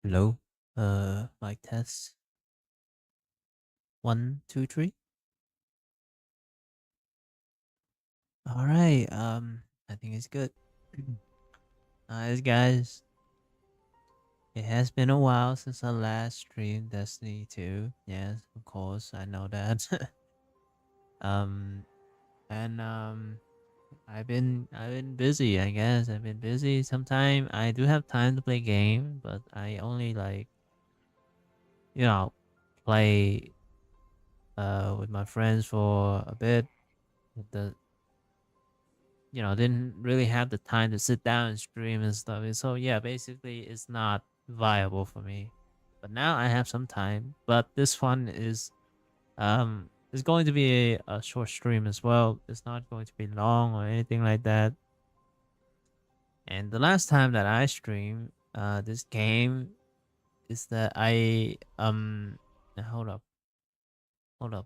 Hello. Mic test. One, two, three. All right. I think it's good. Nice guys. It has been a while since I last streamed Destiny 2. Yes, of course, I know that. um, and I've been busy. I guess I've been busy. Sometimes I do have time to play game, but I only you know play with my friends for a bit. The didn't really have the time to sit down and stream and stuff. And so yeah, basically it's not viable for me. But now I have some time. But this one is going to be a short stream as well. It's not going to be long or anything like that. And the last time that I streamed this game is that hold up. Hold up.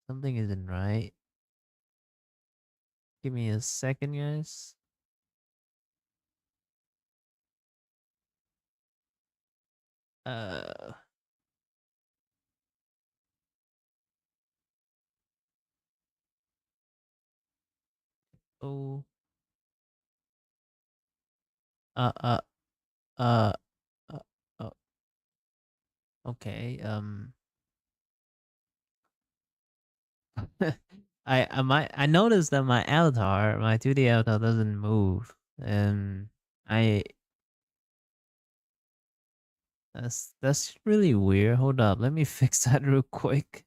Something isn't right. Give me a second, guys. Uh oh uh uh uh Uh, oh, okay. I noticed that my 2D avatar doesn't move, and I that's really weird. Hold up, let me fix that real quick.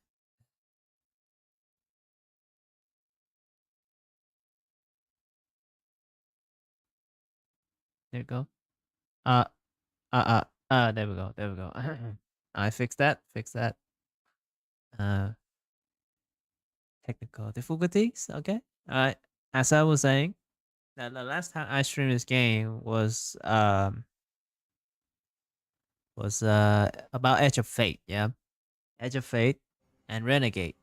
There you go. Uh, there we go. There we go. I fixed that. Fix that. Uh, Technical difficulties. Okay. As I was saying, the last time I streamed this game was about Edge of Fate. Yeah. Edge of Fate, and Renegade.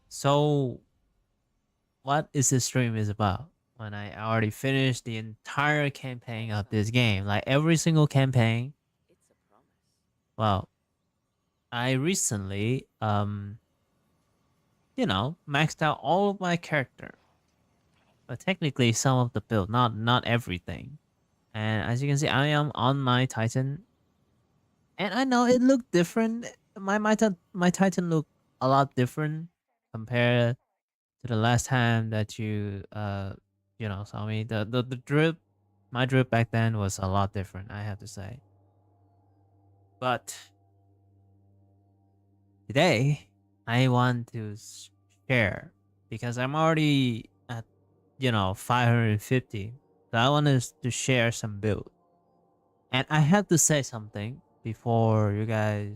So, what is this stream is about? When I already finished the entire campaign of this game, like every single campaign. Well, I recently, maxed out all of my character, but technically some of the build, not everything. And as you can see, I am on my Titan, and I know it looked different. My Titan looked a lot different compared to the last time that you saw me. The drip, my drip back then was a lot different, I have to say. But today I want to share, because I'm already at 550. So I want us to share some build. And I have to say something before you guys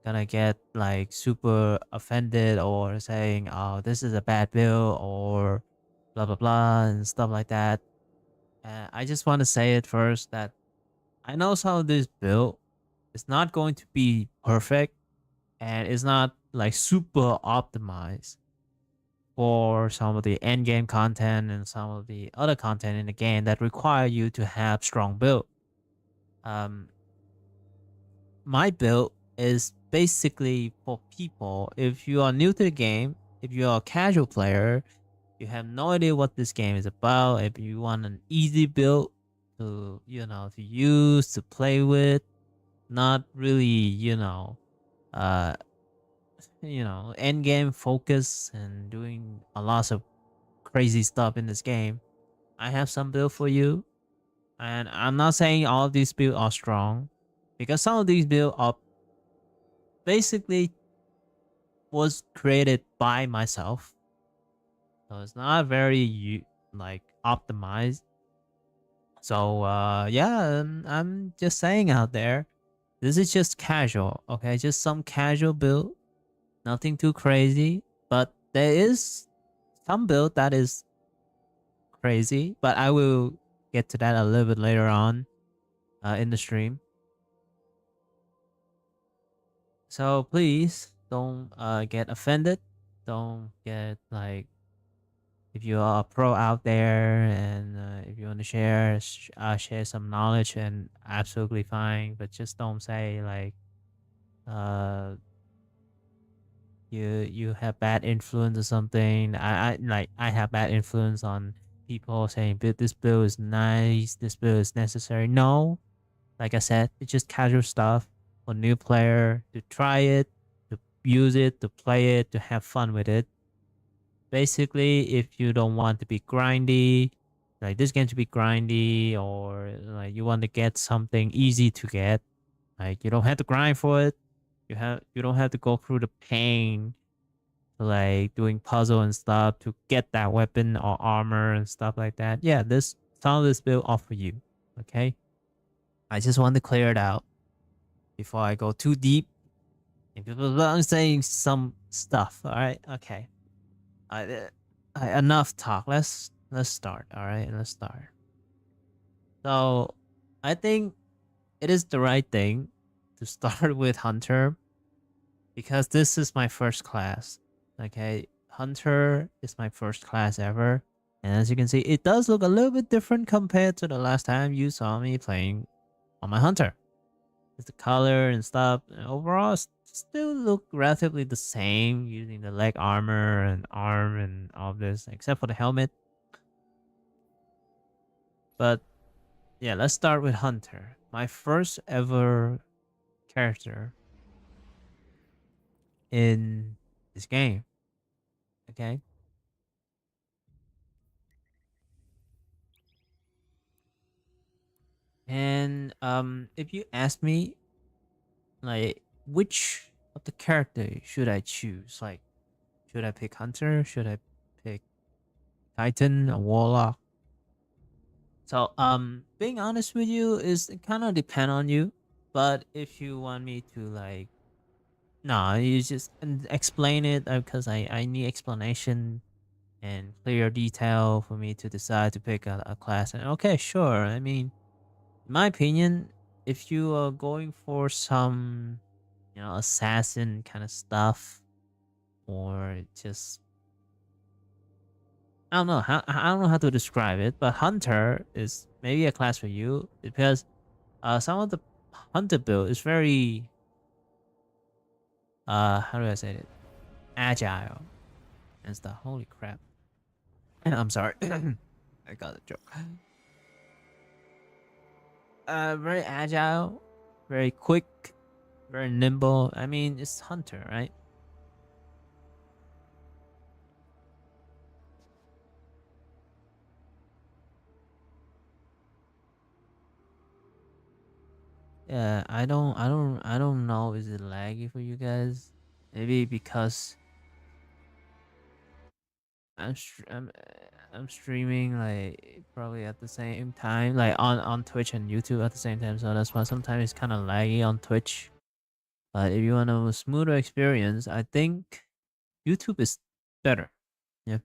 gonna get like super offended or saying, "Oh, this is a bad bill," or blah blah blah and stuff like that. I just want to say it first that I know some of this build is not going to be perfect, and it's not like super optimized for some of the end game content and some of the other content in the game that require you to have strong build. Um, my build is basically for people. If you are new to the game, if you are a casual player, you have no idea what this game is about. If you want an easy build to use to play with, not really uh end game focus and doing a lot of crazy stuff in this game, I have some build for you. And I'm not saying all of these builds are strong, because some of these builds are basically was created by myself. So it's not very like optimized. So yeah, I'm just saying out there, this is just casual, okay? Just some casual build, nothing too crazy. But there is some build that is crazy, but I will get to that a little bit later on in the stream. So please don't get offended. Don't get like, if you are a pro out there and if you to share, share some knowledge, and absolutely fine. But just don't say like, uh, you have bad influence or something. I have bad influence on people saying, "But this bill is nice. This bill is necessary." No, like I said, it's just casual stuff for new player to try it, to use it, to play it, to have fun with it. Basically, if you don't want to be grindy, like this game to be grindy, or like you want to get something easy to get, like you don't have to grind for it. You don't have to go through the pain to like doing puzzle and stuff to get that weapon or armor and stuff like that. Yeah, this some of this build offer you. Okay. I just want to clear it out before I go too deep. And people are saying some stuff. All right. Okay. Enough talk. Let's start. All right, let's start. So, I think it is the right thing to start with Hunter because this is my first class. Okay, Hunter is my first class ever, and as you can see, it does look a little bit different compared to the last time you saw me playing on my Hunter. It's the color and stuff. And overall, still look relatively the same using the leg armor and arm and all this, except for the helmet. But yeah, let's start with Hunter. My first ever character in this game. Okay. And if you ask me like which of the character should I choose? Like should I pick Hunter? Should I pick Titan or Warlock? So being honest with you is kind of depend on you. But if you want me to like no, you just explain it because I need explanation and clear detail for me to decide to pick a class. And okay, sure. I mean, in my opinion, if you are going for some, assassin kind of stuff, or just I don't know how to describe it, but hunter is maybe a class for you because some of the hunter build is very how do I say it, agile and stuff. Holy crap! I'm sorry, I got a joke. Very agile, very quick, very nimble. I mean, it's hunter, right? Yeah, I don't know. Is it laggy for you guys? Maybe because I'm streaming like probably at the same time, like on Twitch and YouTube at the same time. So that's why sometimes it's kind of laggy on Twitch. But if you want a smoother experience, I think YouTube is better. Yeah.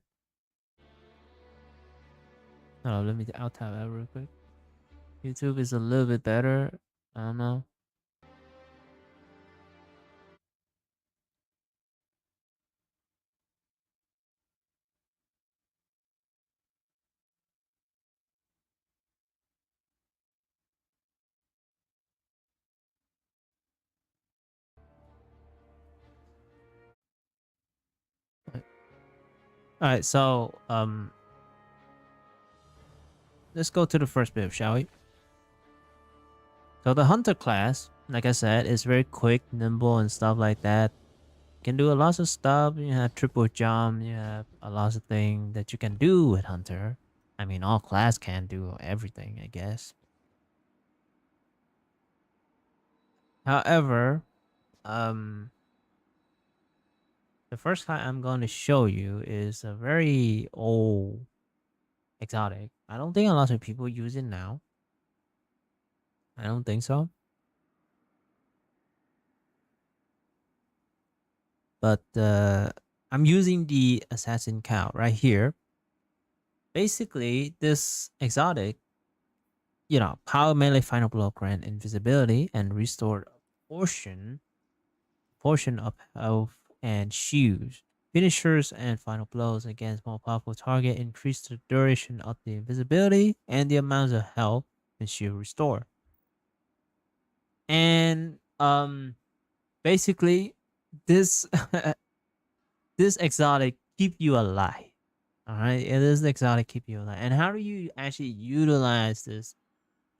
Oh, let me out tab that real quick. YouTube is a little bit better. I don't know. All right, so let's go to the first bit, shall we? So the hunter class, like I said, is very quick, nimble, and stuff like that. Can do a lot of stuff. You have triple jump. You have a lot of things that you can do with hunter. I mean, all class can do everything, I guess. However, um, the first class I'm going to show you is a very old exotic. I don't think a lot of people use it now. I don't think so. But I'm using the assassin count right here. Basically, this exotic, power melee final blow grant invisibility and restore portion of health and shields. finishers and final blows against more powerful target increase the duration of the invisibility and the amount of health and shield restore. And basically this this exotic keep you alive. All right, it is exotic keep you alive. And how do you actually utilize this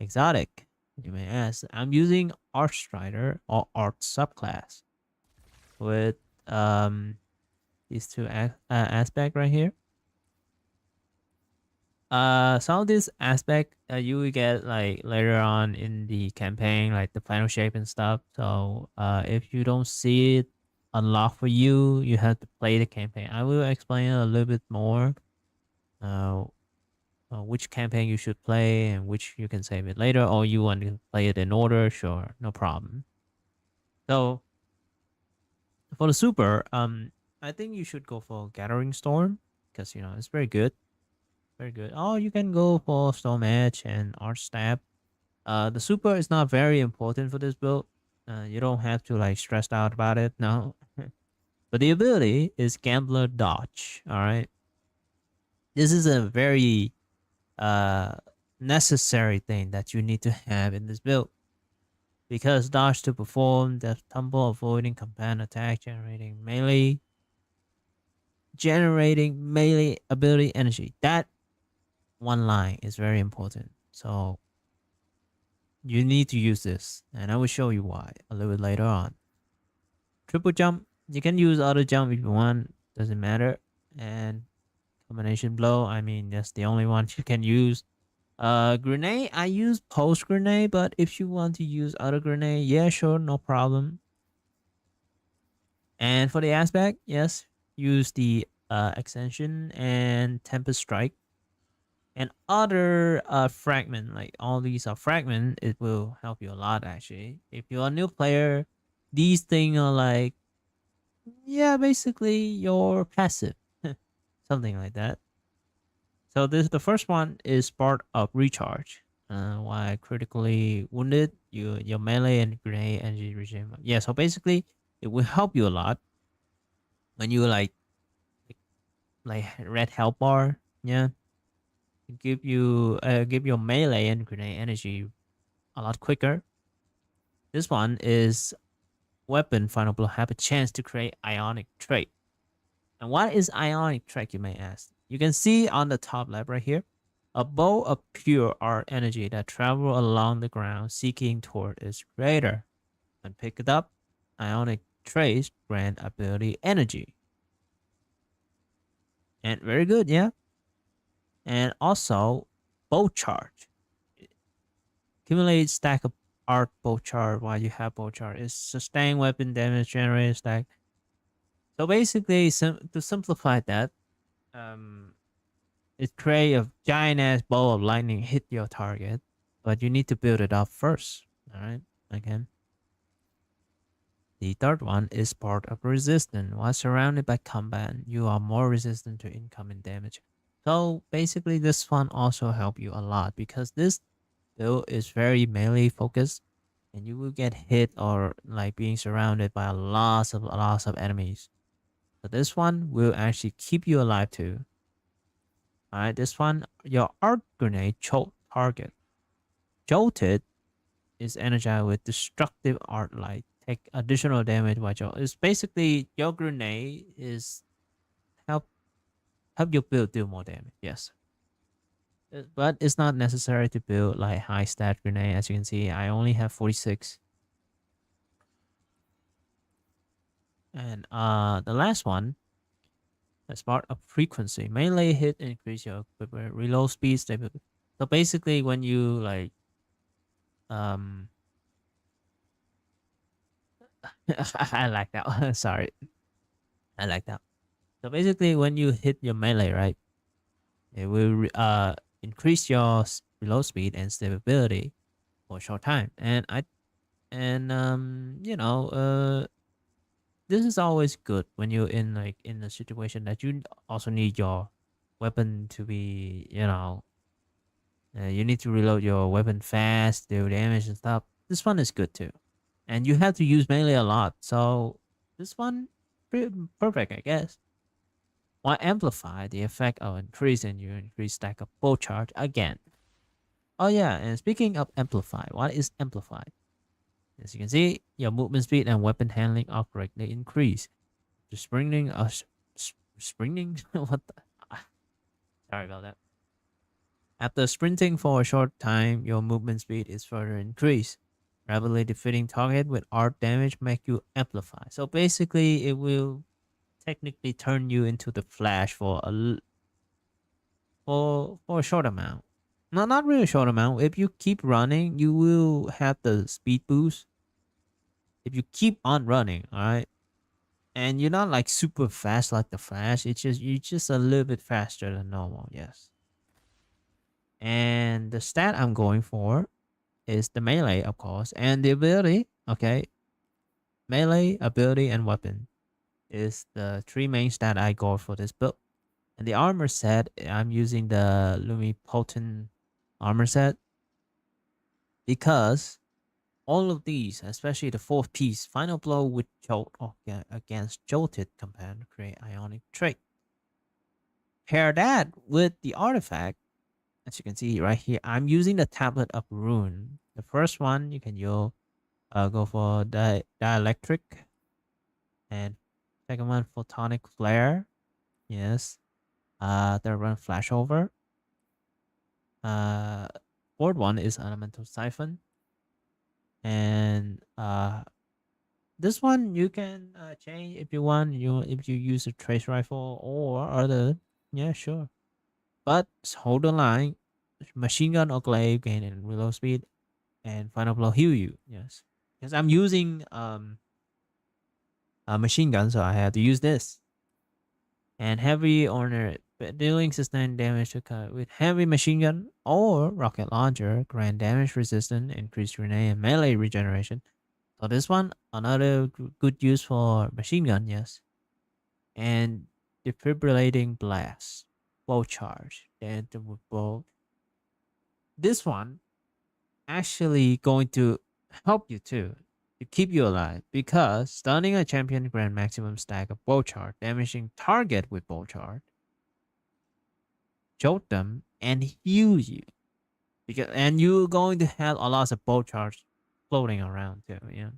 exotic? You may ask. I'm using Archstrider or Art subclass with these two aspect right here. Some of this aspect you will get like later on in the campaign, like the final shape and stuff. So if you don't see it unlocked for you, you have to play the campaign. I will explain a little bit more. Which campaign you should play and which you can save it later, or you want to play it in order. Sure, no problem. So for the super, I think you should go for Gathering Storm because it's very good. Very good. Oh, you can go for Storm Edge and Arch Stab. The super is not very important for this build. You don't have to like stressed out about it. No. But the ability is Gambler Dodge. All right. This is a very necessary thing that you need to have in this build. Because dodge to perform Death Tumble, avoiding combat attack, generating melee ability energy. That one line is very important. So you need to use this, and I will show you why a little bit later on. Triple jump, you can use auto jump if you want, doesn't matter. And combination blow, I mean that's the only one you can use. Grenade, I use post grenade, but if you want to use auto grenade, yeah, sure, no problem. And for the aspect, yes, use the extension and Tempest Strike. And other fragment, like all these are fragment, it will help you a lot actually. If you're a new player, these things are like, yeah, basically your passive, something like that. So the first one is part of recharge. Why critically wounded, your melee and grenade energy regime. Yeah, so basically it will help you a lot when you like red health bar. Yeah, give your melee and grenade energy a lot quicker. This one is weapon final blow have a chance to create ionic trait. And what is ionic trait, you may ask? You can see on the top left right here, a bow of pure art energy that travel along the ground seeking toward its creator. When picked up, ionic traits grant ability energy. And very good, yeah. And also, bow charge. Accumulate stack of art bow charge while you have bow charge. It's sustained weapon damage generated stack. So basically, to simplify that, it create a giant ass ball of lightning hit your target, but you need to build it up first. All right, again. The third one is part of resistance. While surrounded by combat, you are more resistant to incoming damage. So basically, this one also help you a lot because this build is very melee focused, and you will get hit or like being surrounded by lots of enemies. So this one will actually keep you alive too. Alright, this one, your art grenade choke target. Jolted is energized with destructive art light. Take additional damage by jolt. It's basically your grenade is help your build do more damage. Yes. But it's not necessary to build like high stat grenade. As you can see, I only have 46. And the last one, as part of frequency, melee hit increase your reload speed, stability. So basically, when you like, um, I like that one. Sorry, I like that. So basically, when you hit your melee, right, it will increase your reload speed and stability for a short time. This is always good when you're in like in a situation that you also need your weapon to be, you need to reload your weapon fast, do damage and stuff. This one is good too, and you have to use melee a lot. So this one, pretty perfect, I guess. While amplify the effect of increasing your increased stack of bow charge again. Oh yeah, and speaking of amplify, what is amplify? As you can see, your movement speed and weapon handling are greatly increased. The sprinting, sprinting, what the? ah, Sorry about that. After sprinting for a short time, your movement speed is further increased. Rapidly defeating target with art damage make you amplify. So basically, it will technically turn you into the Flash for for a short amount. Not really a short amount. If you keep running, you will have the speed boost. If you keep on running, all right, and you're not like super fast like the Flash. It's just you're just a little bit faster than normal. Yes. And the stat I'm going for is the melee, of course, and the ability. Okay, melee, ability, and weapon is the three main stat I go for this build. And the armor set, I'm using the Lumipotent armor set because all of these, especially the fourth piece, final blow with jolt against jolted compound, create ionic trait. Pair that with the artifact. As you can see right here, I'm using the tablet of rune. The first one you can go for the dielectric, and second one photonic flare. Yes. Third one flashover. Uh, fourth one is elemental siphon, and this one you can change if you want. If you use a trace rifle or other, yeah, sure. But hold the line. Machine gun or glaive gain and reload speed, and final blow heal you. Yes, because I'm using a machine gun, so I have to use this. And heavy honor dealing sustained damage to with heavy machine gun or rocket launcher, grant damage resistance, increased grenade and melee regeneration. So this one another good use for machine gun, yes. And defibrillating blast, bow charge, then the bow. This one actually going to help you too to keep you alive because stunning a champion grant maximum stack of bow charge, damaging target with bow charge, jolt them and heal you because and you're going to have a lot of bow charge floating around too, yeah.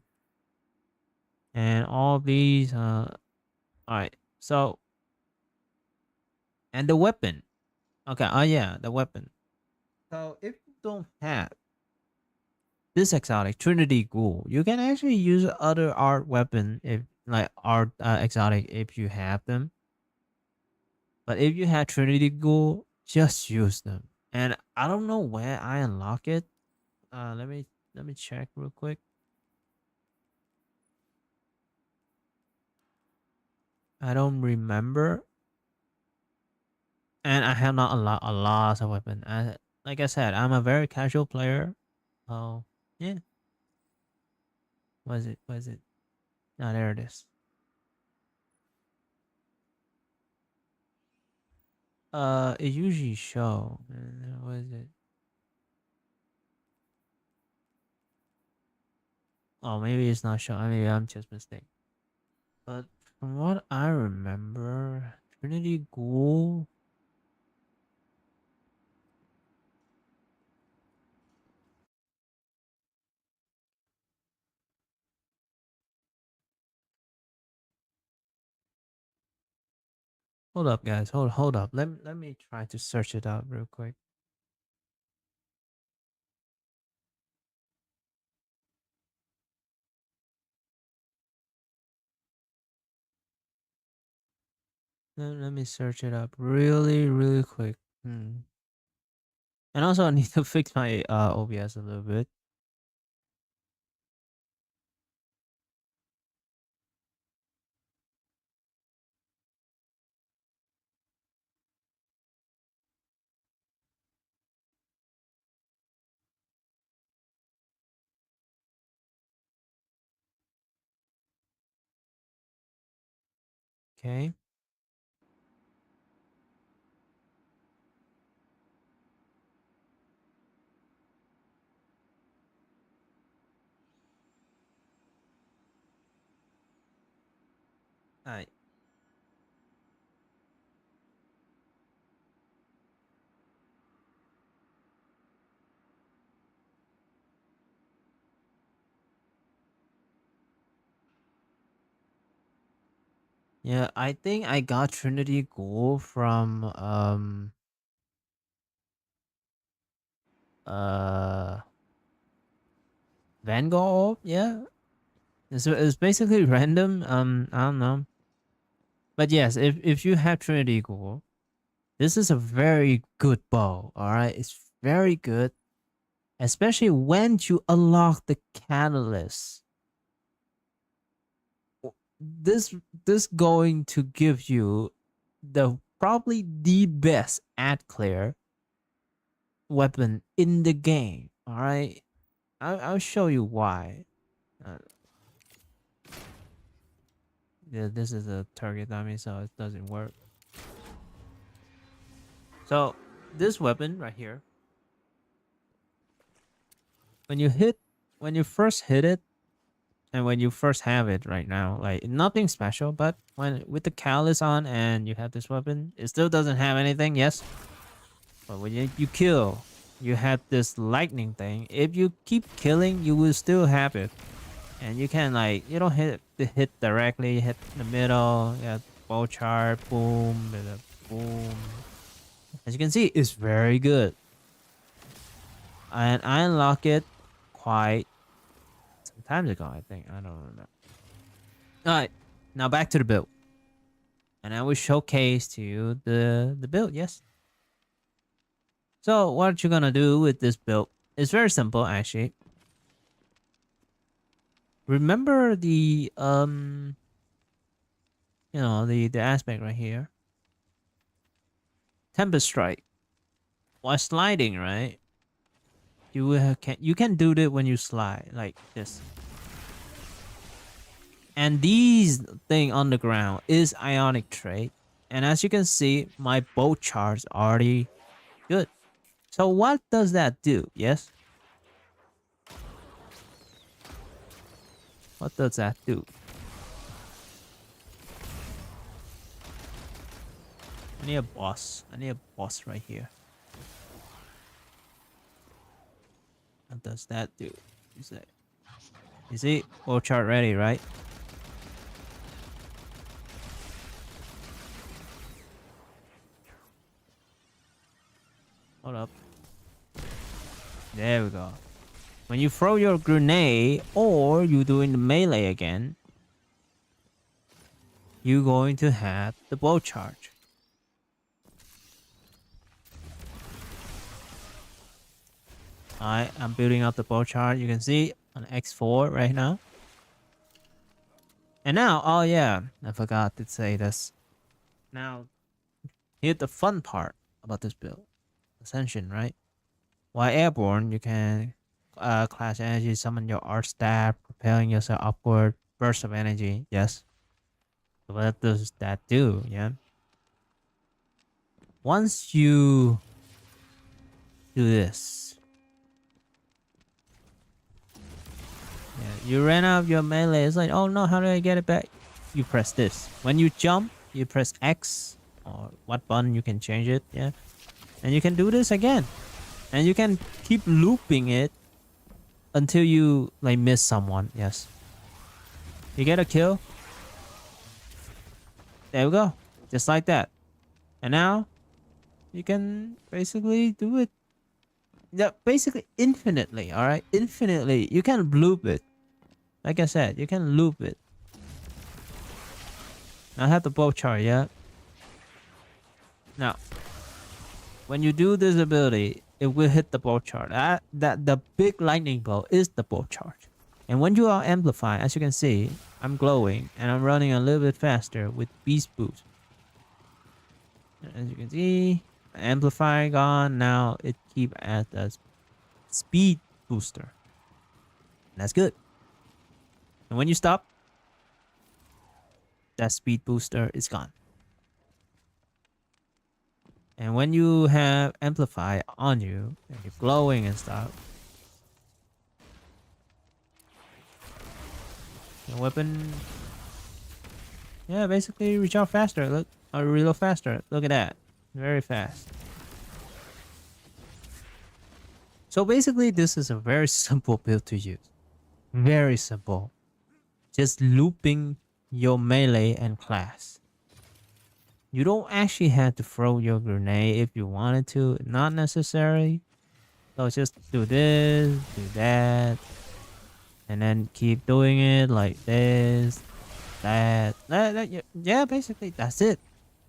And all these, all right. So and the weapon, okay. Oh yeah, the weapon. So if you don't have this exotic Trinity Ghoul, you can actually use other art weapon if like art exotic if you have them. But if you have Trinity Ghoul, just use them. And I don't know where I unlock it. Let me check real quick. I don't remember. And I have not a lot of weapon. Like I said, I'm a very casual player. Oh yeah. Was it? Was it? No, there it is. It usually show. What is it? Oh, maybe it's not showing. Maybe I'm just mistaken. But from what I remember, Trinity Ghoul. Hold up, guys. Hold up. Let me try to search it out real quick. Let me search it up really quick. Hmm. And also, I need to fix my OBS a little bit. Okay. Alright. Yeah, I think I got Trinity Ghoul from uh Vanguard. Yeah, it's basically random. I don't know, but yes, if you have Trinity Ghoul, this is a very good bow. All right, it's very good, especially when you unlock the catalyst. This this going to give you the probably the best ad clear weapon in the game. All right, I'll show you why. Uh, yeah, this is a target dummy, so it doesn't work. So this weapon right here, when you hit, when you first hit it, and when you first have it right now, like nothing special, but when with the callus on and you have this weapon, it still doesn't have anything. Yes, but when you kill, you have this lightning thing. If you keep killing, you will still have it, and you can like you don't hit the hit directly, hit in the middle. Yeah, bow chart, boom, boom. As you can see, it's very good, and I unlock it quite some time ago. I think I don't remember. All right, now back to the build, and I will showcase to you the build. Yes. So what you're gonna do with this build is very simple, actually. Remember the you know, the aspect right here. Tempest Strike. While sliding, right? You can do that when you slide like this. And these thing on the ground is Ionic trait. And as you can see, my bow chart's already good. So what does that do? Yes? What does that do? I need a boss. I need a boss right here. What does that do? Is it? You see? Bow chart ready, right? Hold up. There we go. When you throw your grenade or you doing the melee again, you're going to have the bow charge. Alright, I'm building up the bow charge. You can see on X4 right now. And now, oh yeah, I forgot to say this. Now, here's the fun part about this build. Ascension, right? While airborne, you can class energy, summon your art staff, propelling yourself upward, burst of energy. Yes. So what does that do? Yeah. Once you do this, yeah, you ran out of your melee. It's like, oh no, how do I get it back? You press this. When you jump, you press X or what button you can change it. Yeah. And you can do this again. And you can keep looping it until you like miss someone. Yes. You get a kill. There we go. Just like that. And now you can basically do it. Yeah, basically infinitely. All right, infinitely. You can loop it. Like I said, you can loop it. I have the bow chart. Yeah. Now, when you do this ability, it will hit the bow chart. That the big lightning bolt is the bow chart. And when you are amplified, as you can see, I'm glowing and I'm running a little bit faster with Beast Boost. As you can see, amplifier gone. Now it keep at the speed booster. That's good. And when you stop, that speed booster is gone. And when you have amplify on you and you're glowing and stuff, your weapon, yeah, basically recharge faster. Look, or reload faster. Look at that, very fast. So basically, this is a very simple build to use. Very simple. Just looping your melee and class. You don't actually have to throw your grenade if you wanted to, not necessary. So just do this, do that, and then keep doing it like this, yeah, basically that's it.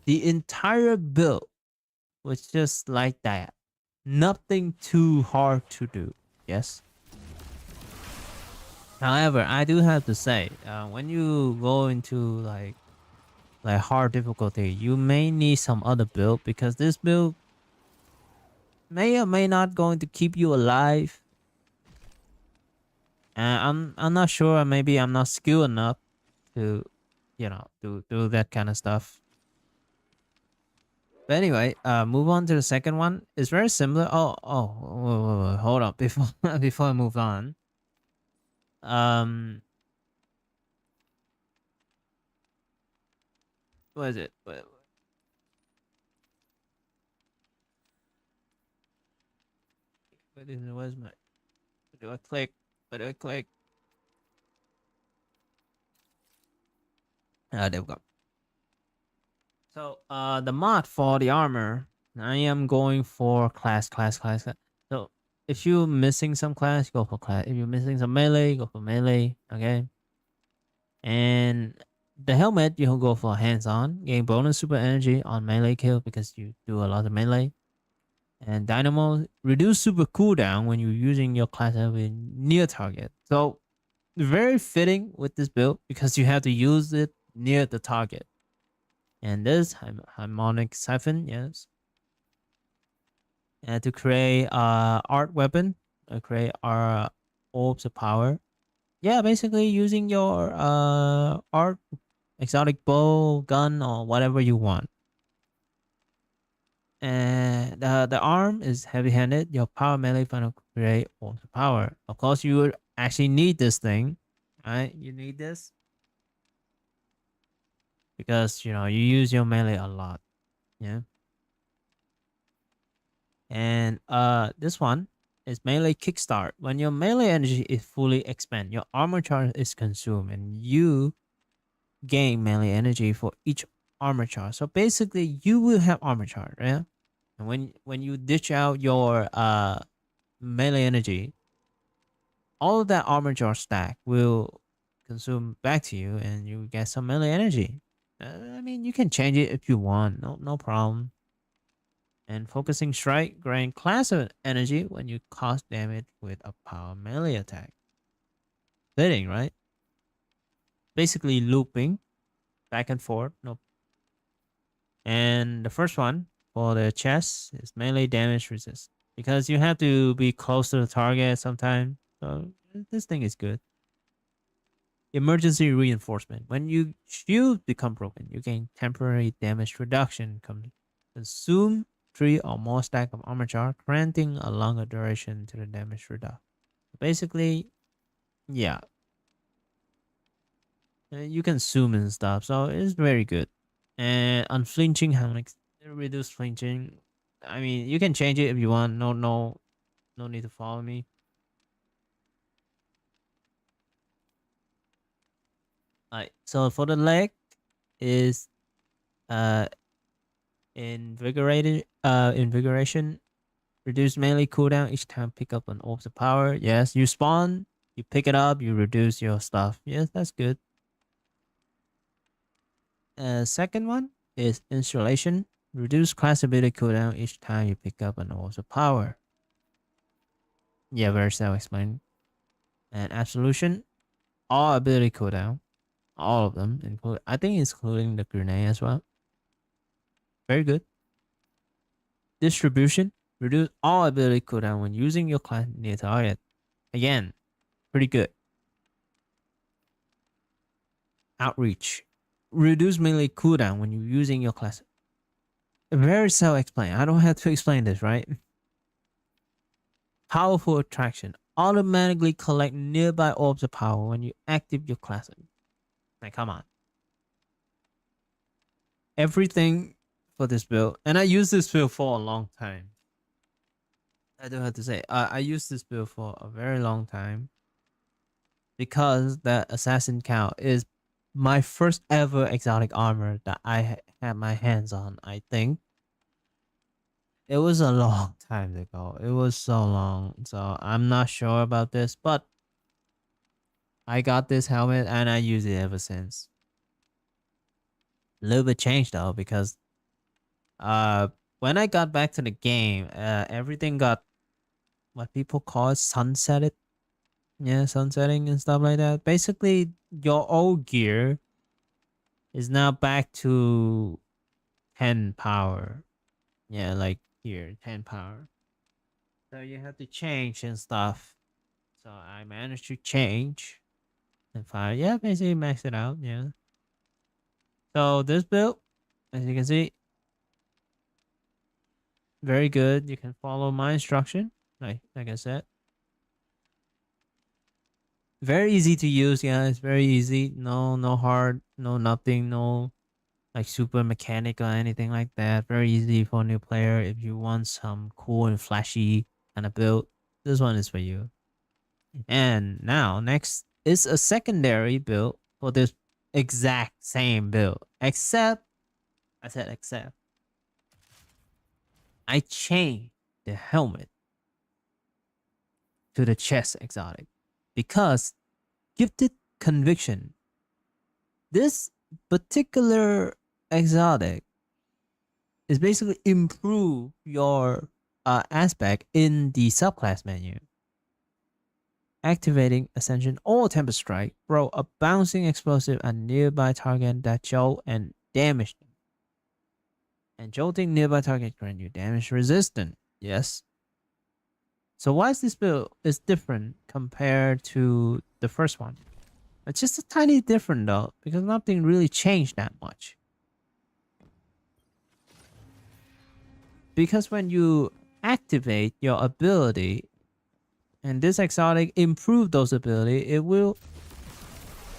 The entire build was just like that. Nothing too hard to do. Yes. However, I do have to say, when you go into like hard difficulty, you may need some other build because this build may or may not going to keep you alive. I'm not sure. Maybe I'm not skilled enough to, do that kind of stuff. But anyway, move on to the second one. It's very similar. Wait, hold up before before I move on. Um, what is it? What is my? What do I click? What do I click? Ah, there we go. So, the mod for the armor, I am going for class. So, if you're missing some class, go for class. If you're missing some melee, go for melee. Okay. And the helmet, you'll go for hands-on, gain bonus super energy on melee kill because you do a lot of melee. And dynamo, reduce super cooldown when you're using your class heavy near target. So, very fitting with this build because you have to use it near the target. And this harmonic siphon, yes. And to create art weapon, create our orbs of power. Yeah, basically using your art exotic bow, gun, or whatever you want. And the arm is heavy-handed. Your power melee final create orbs of power. Of course, you would actually need this thing, right? You need this because you use your melee a lot. Yeah. And this one is melee kickstart. When your melee energy is fully expend, your armor charge is consumed, and you gain melee energy for each armor charge. So basically, you will have armor charge, right? And when you ditch out your melee energy, all of that armor charge stack will consume back to you, and you get some melee energy. I mean, you can change it if you want. No problem. And focusing strike grant class of energy when you cause damage with a power melee attack. Fitting, right? Basically looping back and forth. Nope. And the first one for the chest is melee damage resist. Because you have to be close to the target sometimes. So this thing is good. Emergency reinforcement. When you shield become broken, you gain temporary damage reduction. Consume 3 or more stack of armor charge, granting a longer duration to the damage reduction. Basically, yeah, you can zoom and stuff, so it's very good. And unflinching harmonics, reduce flinching. I mean, you can change it if you want. No need to follow me. Alright, so for the leg is uh invigoration. Reduce melee cooldown each time pick up an orbs of power. Yes, you spawn, you pick it up, you reduce your stuff. Yes, that's good. Second one is installation. Reduce class ability cooldown each time you pick up an orbs of power. Yeah, very self-explained. And absolution, all ability cooldown, all of them, include I think including the grenade as well. Very good. Distribution, reduce all ability cooldown when using your class near target. Again, pretty good. Outreach, reduce melee cooldown when you're using your class. Very self-explained. I don't have to explain this, right? Powerful attraction, automatically collect nearby orbs of power when you active your class. Like, come on. Everything for this build, and I use this build for a long time. I do have to say, I used this build for a very long time because the assassin count is my first ever exotic armor that I had my hands on. I think it was a long time ago. It was so long, so I'm not sure about this, but I got this helmet and I use it ever since. A little bit changed though because uh when I got back to the game, everything got what people call sunsetted. Yeah, sunsetting and stuff like that. Basically, your old gear is now back to 10 power. Yeah, like here, 10 power. So you have to change and stuff. So I managed to change and fire. Yeah, basically max it out. Yeah. So this build, as you can see, very good. You can follow my instruction, like I said. Very easy to use, guys. Very easy. No hard, no nothing, no like super mechanic or anything like that. Very easy for a new player. If you want some cool and flashy kind of build, this one is for you. And now next is a secondary build for this exact same build, except I said except I changed the helmet to the chest exotic because gifted conviction. This particular exotic is basically improve your aspect in the subclass menu. Activating Ascension or Tempest Strike, throw a bouncing explosive at nearby target that jolt and damage them. And jolting nearby target grant you damage resistant. Yes. So why is this build is different compared to the first one? It's just a tiny different though, because nothing really changed that much. Because when you activate your ability and this exotic improve those ability, it will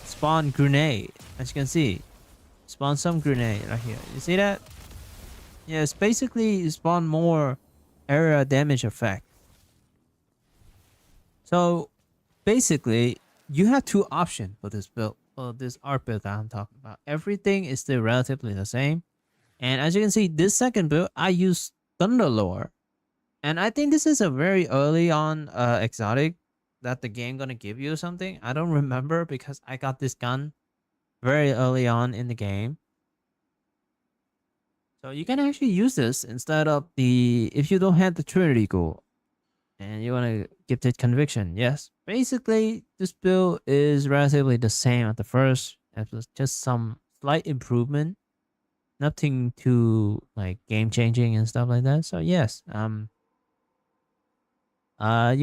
spawn grenade. As you can see, spawn some grenade right here. You see that? Yeah, it's basically spawn more area damage effect. So basically, you have two options for this build, for this art build that I'm talking about. Everything is still relatively the same. And as you can see, this second build, I use Thunderlord. And I think this is a very early on exotic that the game gonna give you something. I don't remember because I got this gun very early on in the game. So you can actually use this instead of the, if you don't have the Trinity Ghoul and you want to Gifted Conviction. Yes, basically this build is relatively the same at the first. It was just some slight improvement. Nothing too like game changing and stuff like that. So yes, you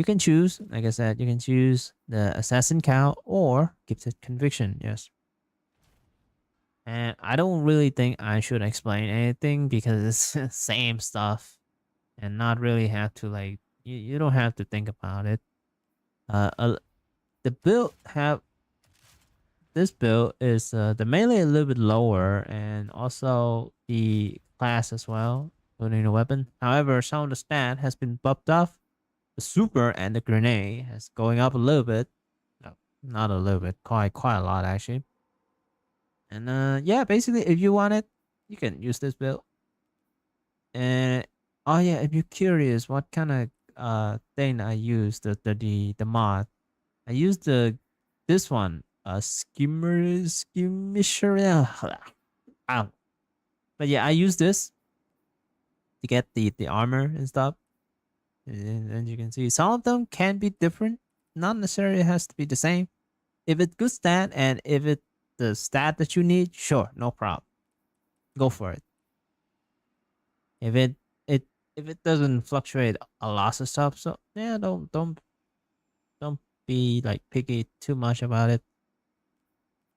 can choose, like I said, you can choose the Assassin Cow or Gifted Conviction. Yes. And I don't really think I should explain anything because it's same stuff and not really have to like you don't have to think about it. Uh, the build have this build is the melee a little bit lower and also the class as well, including the weapon. However, some of the stat has been buffed up. The super and the grenade has going up a little bit. No, not a little bit, quite a lot actually. And yeah, basically if you want it, you can use this build. And oh yeah, if you're curious what kind of thing I use, the mod, I use this one, skirmisher. But yeah, I use this to get the armor and stuff. And you can see some of them can be different. Not necessarily has to be the same. If it's good stat and if it the stat that you need, sure, no problem. Go for it. If it if it doesn't fluctuate a lot of stuff, so yeah, don't be like picky too much about it.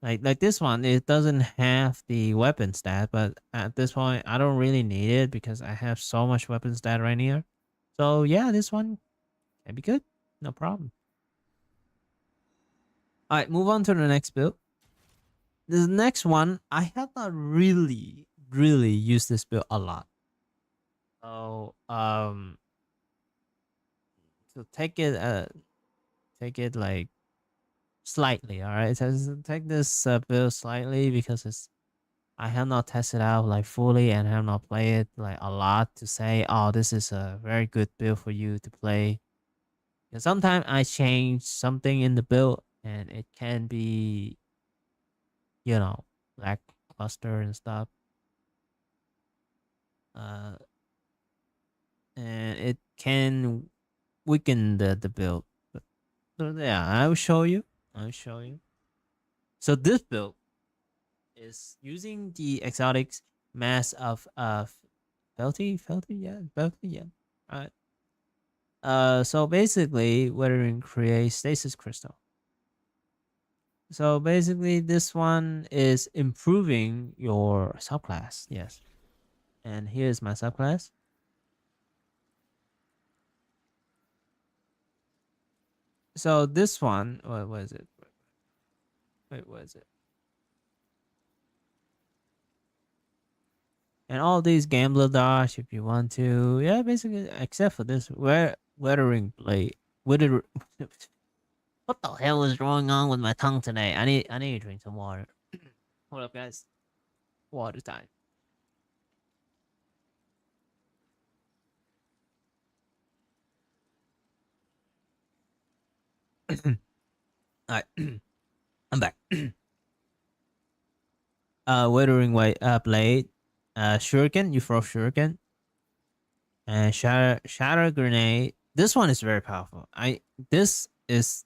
Like this one, it doesn't have the weapon stat, but at this point, I don't really need it because I have so much weapon stat right here. So yeah, this one can be good, no problem. All right, move on to the next build. This next one, I have not really used this build a lot. So so take it like slightly. All right, so take this build slightly because I have not tested out like fully and have not played it like a lot to say, oh, this is a very good build for you to play. Because sometimes I change something in the build and it can be, you know, lackluster and stuff. Uh, and it can weaken the build. So yeah, I will show you. I'll show you. So this build is using the exotics mass of Felty, yeah, Felty, yeah. Alright. So basically, weathering creates stasis crystal. So basically, this one is improving your subclass. Yes, and here's my subclass. So this one, what was it? Wait, what is it? And all these gambler dash if you want to. Yeah, basically, except for this weathering blade. Wither. What the hell is going on with my tongue today? I need to drink some water. Hold up, guys. Water time. Alright, I'm back. Withering white blade, shuriken. You throw shuriken, and shatter grenade. This one is very powerful. This is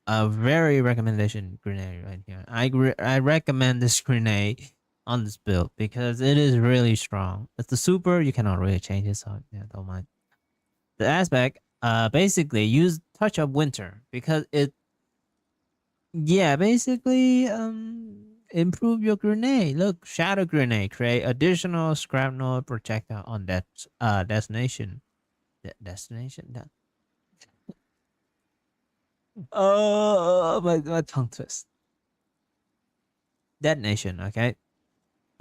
a very recommendation grenade right here. I recommend this grenade on this build because it is really strong. It's the super. You cannot really change it, so yeah, don't mind. The aspect, basically use touch of winter because it, yeah, basically improve your grenade. Look, shatter grenade create additional scrap node projectile on that destination. Destination. Oh, my tongue twist. Detonation. Okay.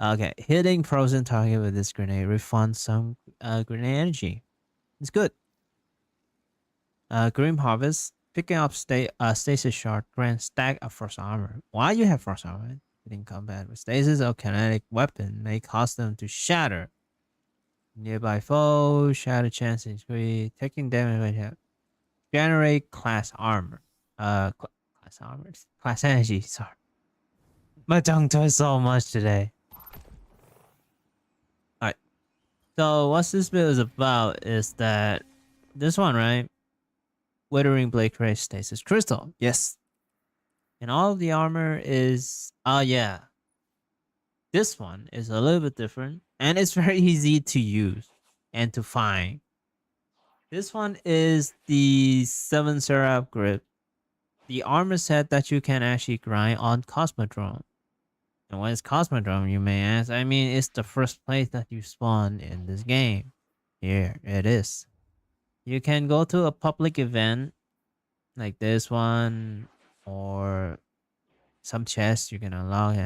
Okay. Hitting frozen target with this grenade refunds some grenade energy. It's good. Grim Harvest. Picking up stasis shard grants stack of frost armor. Why you have frost armor? In combat with stasis or kinetic weapon may cause them to shatter. Nearby foe, shatter chance increase, taking damage. Generate class armor. Class armor. Class energy. Sorry, my tongue twists so much today. All right. So what this build is about is that this one, right? Withering blade creates stasis crystal. Yes. And all of the armor is, oh yeah, this one is a little bit different and it's very easy to use and to find. This one is the 7 Seraph Grip, the armor set that you can actually grind on Cosmodrome. And what is Cosmodrome, you may ask? I mean, it's the first place that you spawn in this game. Here it is. You can go to a public event like this one, or some chests you can unlock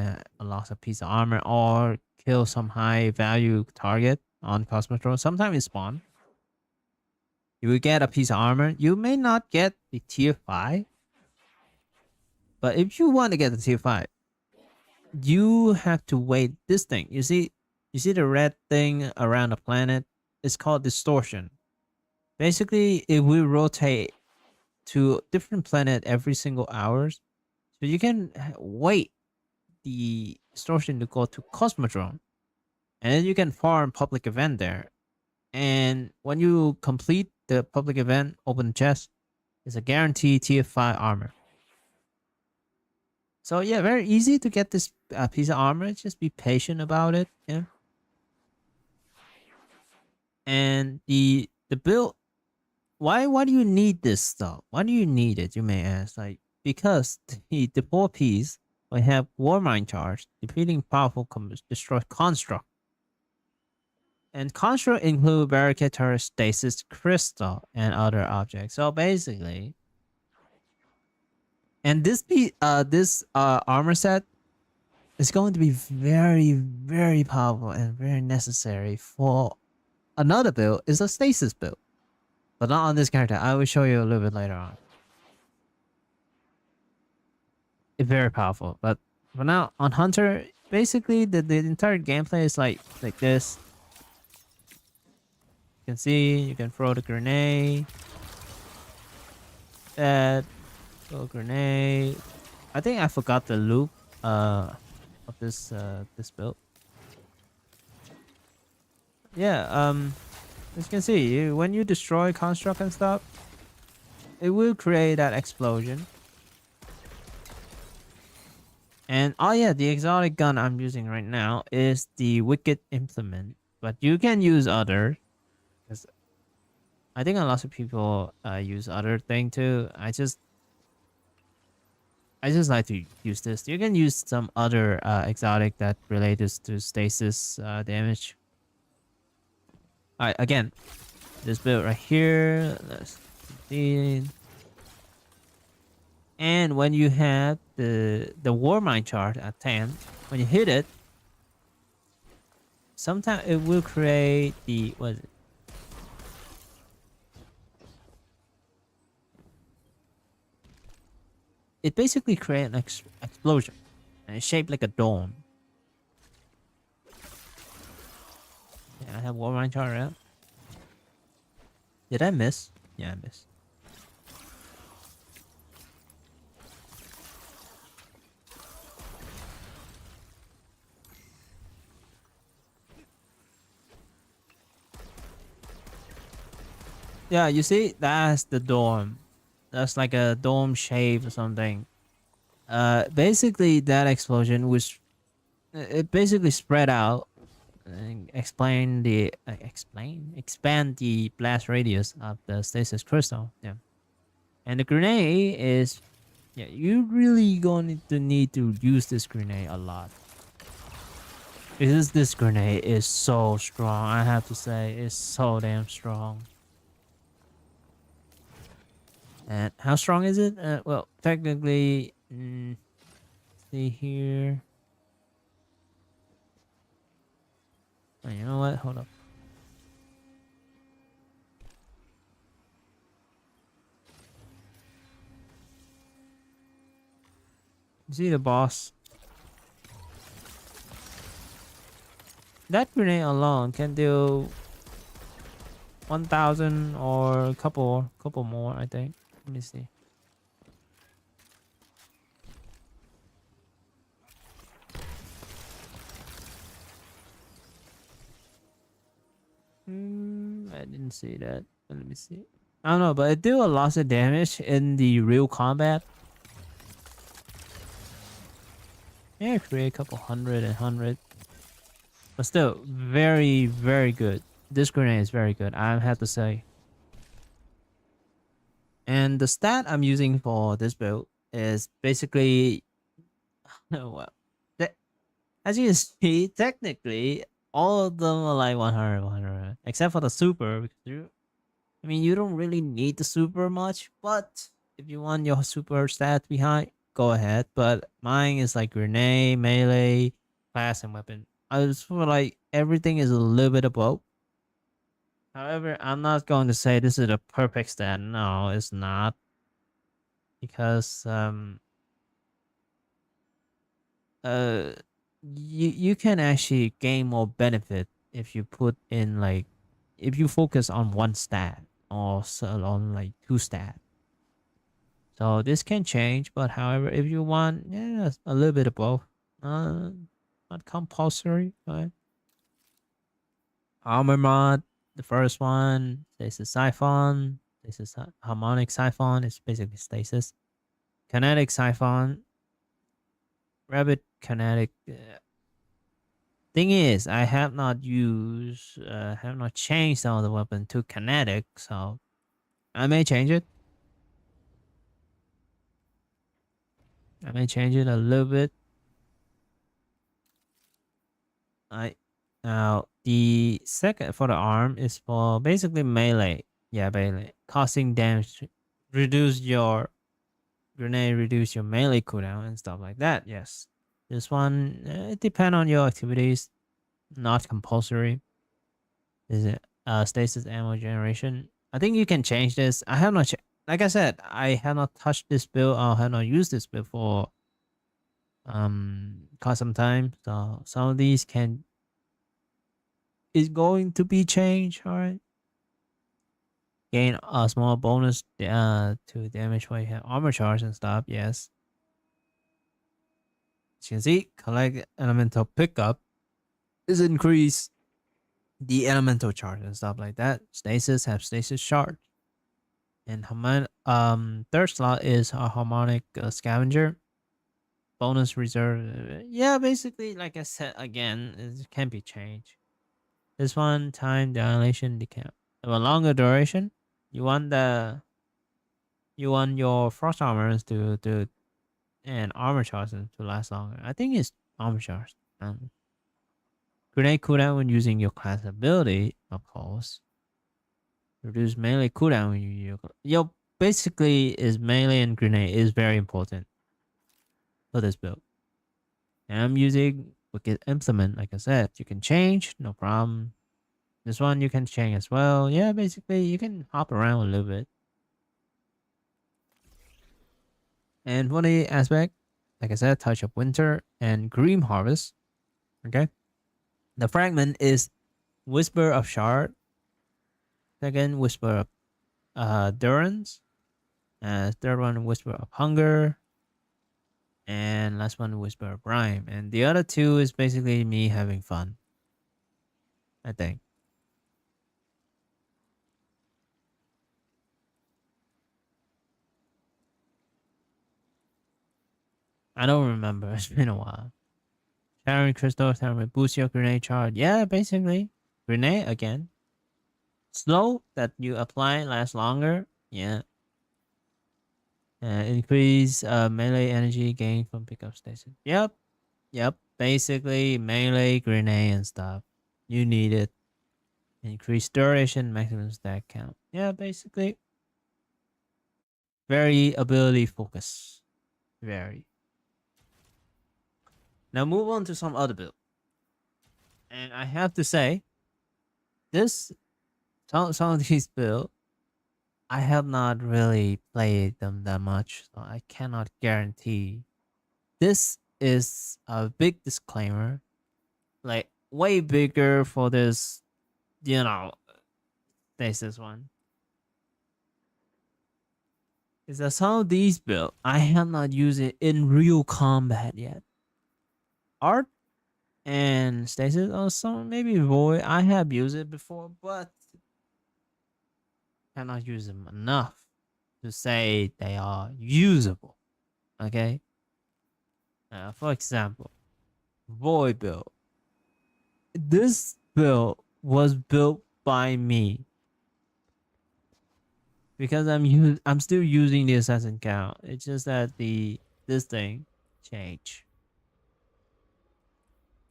a piece of armor, or kill some high value target on Cosmotron. Sometimes it spawn. You will get a piece of armor. You may not get the tier 5. But if you want to get the tier 5, you have to wait this thing. You see the red thing around the planet? It's called distortion. Basically, it will rotate to different planet every single hours. So you can wait the distortion to go to Cosmodrome. And then you can farm public event there. And when you complete the public event, open chest, it's a guaranteed tier 5 armor. So yeah, very easy to get this piece of armor. Just be patient about it. Yeah. And the build, why do you need this stuff? Why do you need it? You may ask. Like, because the poor piece will have Warmind charge, defeating powerful destroy construct. And construct include barricade turret, stasis crystal, and other objects. So basically, and this armor set is going to be very, very powerful and very necessary for another build. Is a stasis build, but not on this character. I will show you a little bit later on. it's very powerful. But for now, on Hunter, basically the entire gameplay is like this. You can see you can throw the grenade. That throw a grenade. I think I forgot the loop of this build. Yeah, as you can see, when you destroy construct and stuff, it will create that explosion. And oh yeah, the exotic gun I'm using right now is the Wicked Implement, but you can use other. Because I think a lot of people use other thing too. I just like to use this. You can use some other exotic that relates to stasis damage. Alright, again, this build right here. Let's see. And when you have the Warmind chart at 10, when you hit it, sometimes it will create the what is it? It basically creates an explosion, and it's shaped like a dome. Yeah, I have Warmind chart out. Did I miss? Yeah, I missed. Yeah, you see, that's the dome. That's like a dome shape or something. Basically, that explosion was it basically spread out and expand the blast radius of the stasis crystal. Yeah, and the grenade is yeah, you really going to need to use this grenade a lot. Because this grenade is so strong, I have to say, it's so damn strong. And how strong is it? Well, technically, see here. Oh, you know what? Hold up. You see the boss? That grenade alone can do 1,000 or a couple more, I think. Let me see. I didn't see that. Let me see. I don't know, but it do a lot of damage in the real combat. Yeah, create a couple hundred and hundred. But still, very, very good. This grenade is very good, I have to say. And the stat I'm using for this build is basically... well, as you can see, technically, all of them are like 100, 100. Except for the super, because you don't really need the super much, but if you want your super stat to be high, go ahead. But mine is like grenade, melee, class, and weapon. I just feel like everything is a little bit above. However, I'm not going to say this is a perfect stat. No, it's not. Because you can actually gain more benefit if you put in like if you focus on one stat or on like two stat. So this can change, but however, if you want, yeah, a little bit of both. Not compulsory, right? Armor mod, the first one, Stasis Siphon. This is Harmonic Siphon. It's basically Stasis. Kinetic Siphon. Rabbit Kinetic. Thing is, I have not changed all the weapon to kinetic, so I may change it. I may change it a little bit. Now the second for the arm is for basically melee. Yeah, melee, causing damage, reduce your grenade, reduce your melee cooldown and stuff like that. Yes, this one it depends on your activities, not compulsory. Is it stasis ammo generation? I think you can change this. I have not, like I said, I have not touched this build. I have not used this before cost some time. So some of these is going to be changed. All right. Gain a small bonus to damage when you have armor charge and stuff. Yes. As you can see, collect elemental pickup is increase the elemental charge and stuff like that. Stasis have stasis charge. And third slot is a harmonic scavenger. Bonus reserve. Yeah, basically, like I said again, it can be changed. This one, time dilation decay. A longer duration. You want your frost armors to and armor charges to last longer. I think it's armor charge. Grenade cooldown when using your class ability, of course. Reduce melee cooldown when you use your basically is melee and grenade is very important for this build. And I'm using Wicked Implement, like I said. You can change, no problem. This one you can change as well. Yeah, basically you can hop around a little bit. And for the aspect, like I said, Touch of Winter and Grim Harvest. Okay. The fragment is Whisper of Shard. Second, Whisper of Durance. Third one, Whisper of Hunger. And last one, Whisper of Rhyme. And the other two is basically me having fun, I think. I don't remember. It's been a while. Sharon Crystal, Thermal boost your grenade charge. Yeah, basically. Grenade again. Slow that you apply lasts longer. Yeah. Increase melee energy gain from pickup station. Yep. Yep. Basically, melee, grenade, and stuff. You need it. Increase duration, maximum stack count. Yeah, basically. Very ability focus. Very. Now move on to some other build. And I have to say, some of these builds, I have not really played them that much, so I cannot guarantee. This is a big disclaimer, like way bigger for this, this one. Is that some of these builds I have not used it in real combat yet. Art and Stasis or some maybe Void, I have used it before, but cannot use them enough to say they are usable. Okay. For example, Void build. This build was built by me because I'm still using the assassin count. It's just that this thing changed.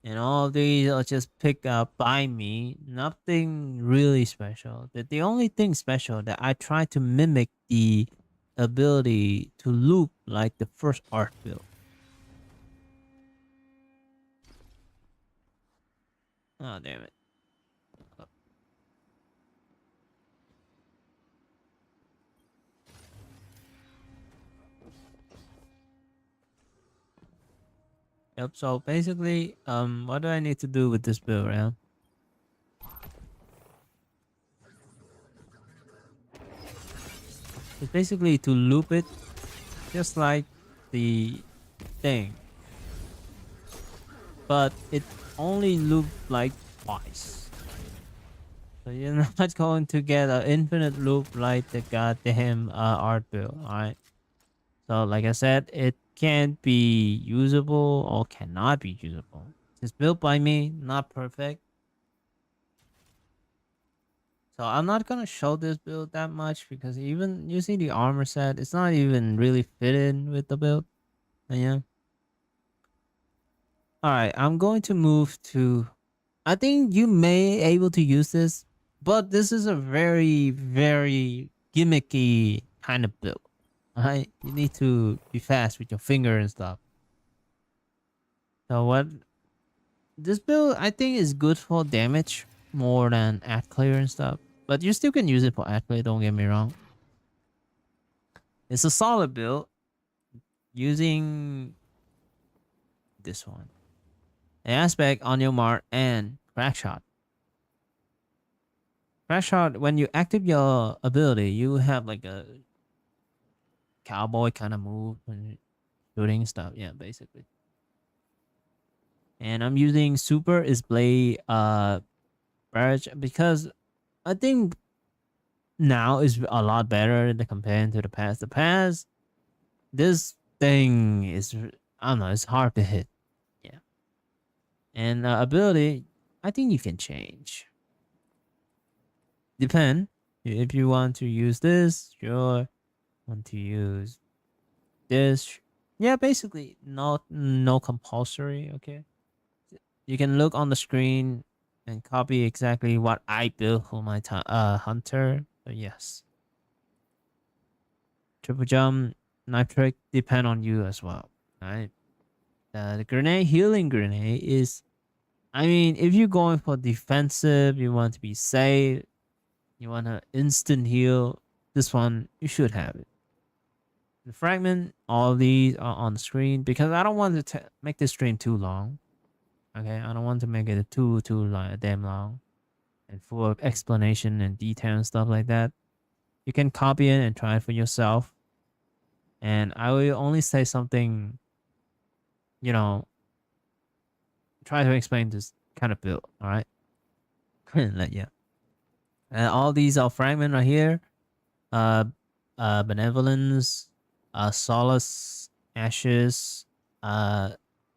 And all of these are just picked up by me. Nothing really special. The only thing special that I try to mimic the ability to loop like the first art build. Oh, damn it. Yep, so basically, what do I need to do with this build, right? It's basically to loop it just like the thing. But it only looped like twice. So you're not going to get an infinite loop like the goddamn art build, alright? So like I said, it can't be usable or cannot be usable. It's built by me, not perfect. So I'm not gonna show this build that much because even you see the armor set, it's not even really fitted with the build. But yeah. Alright, I'm going to move to, I think you may able to use this, but this is a very, very gimmicky kind of build. Alright, you need to be fast with your finger and stuff. So what this build I think is good for damage more than ad clear and stuff. But you still can use it for ad clear, don't get me wrong. It's a solid build using this one. An aspect on your mark and crack shot. Crack shot, when you active your ability, you have like a cowboy kind of move when you're shooting stuff. Yeah, basically. And I'm using super is blade barrage because I think now is a lot better than compared to the past. The past, this thing is, I don't know, it's hard to hit. Yeah. And ability, I think you can change. Depend. If you want to use this, sure. Want to use this, yeah. Basically, no compulsory. Okay. You can look on the screen and copy exactly what I built for my hunter. So yes, triple jump, knife trick depend on you as well. Right. The grenade, healing grenade is, I mean, if you're going for defensive, you want to be safe, you want to instant heal, this one, you should have it. The fragment, all these are on the screen because I don't want to make this stream too long. Okay, I don't want to make it too damn long and full of explanation and detail and stuff like that. You can copy it and try it for yourself. And I will only say something, you know, try to explain this kind of build. All right. Yeah. And all these are fragment right here. Uh, benevolence, solace, ashes,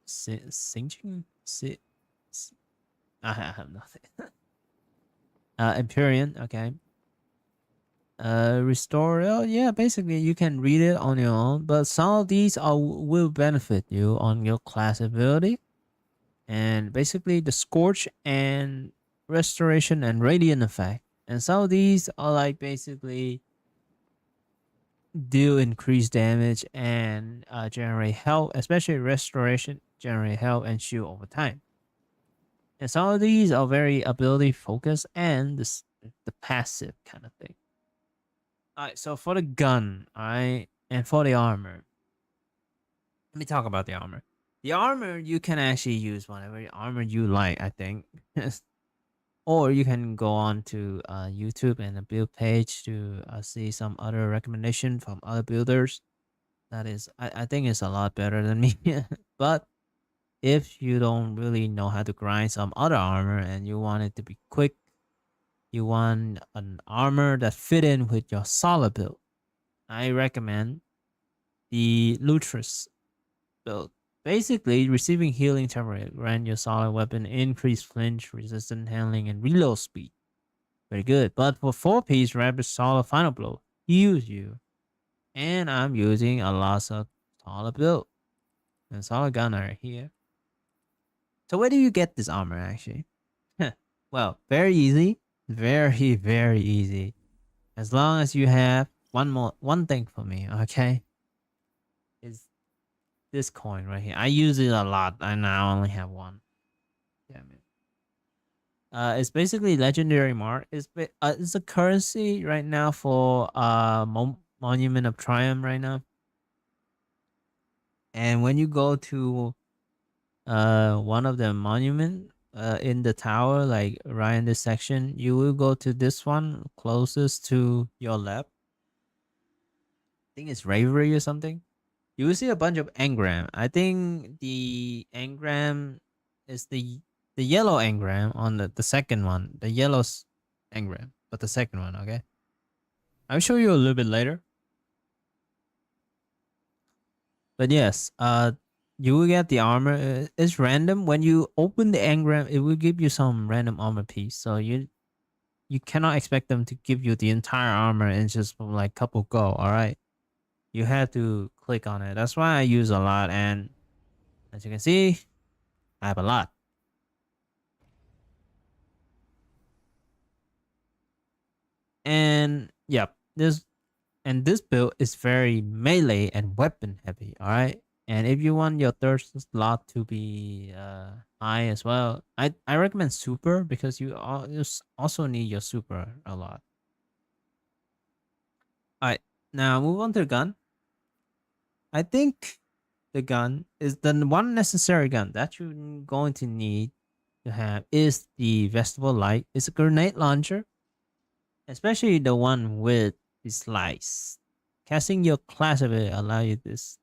singeing, I have nothing. Empyrean, okay. Restore. Oh, yeah, basically you can read it on your own, but some of these will benefit you on your class ability. And basically the scorch and restoration and radiant effect. And some of these are like basically do increase damage and generate health, especially restoration, generate health and shield over time. And some of these are very ability focused and the passive kind of thing. Alright, so for the gun, alright, and for the armor, let me talk about the armor. The armor, you can actually use whatever armor you like, I think. Or you can go on to YouTube and a build page to see some other recommendation from other builders. That is, I think it's a lot better than me. But if you don't really know how to grind some other armor and you want it to be quick, you want an armor that fit in with your solid build, I recommend the Lutris build. Basically, receiving healing temporary grant your solid weapon increase flinch, resistant handling, and reload speed. Very good. But for 4-piece rapid solid final blow, heals you. And I'm using a lot of solid build. And solid gun right here. So where do you get this armor actually? Well, very easy. Very, very easy. As long as you have one thing for me, okay? Is this coin right here. I use it a lot and I only have one. Damn it. It's basically legendary mark. It's a currency right now for Monument of Triumph right now. And when you go to one of the monument in the tower, like right in this section, you will go to this one closest to your left. I think it's Ravery or something. You will see a bunch of engram. I think the engram is the yellow engram on the second one. The yellow engram, but the second one, okay? I'll show you a little bit later. But yes, you will get the armor. It's random. When you open the engram, it will give you some random armor piece. So you cannot expect them to give you the entire armor in just like couple go. All right, you have to click on it. That's why I use a lot, and as you can see, I have a lot. And yep, this build is very melee and weapon heavy. All right. And if you want your third slot to be high as well, I recommend super because you also need your super a lot. All right, now move on to the gun. I think the gun is the one necessary gun that you're going to need to have is the vegetable light. It's a grenade launcher, especially the one with the slice. Casting your class ability allow you this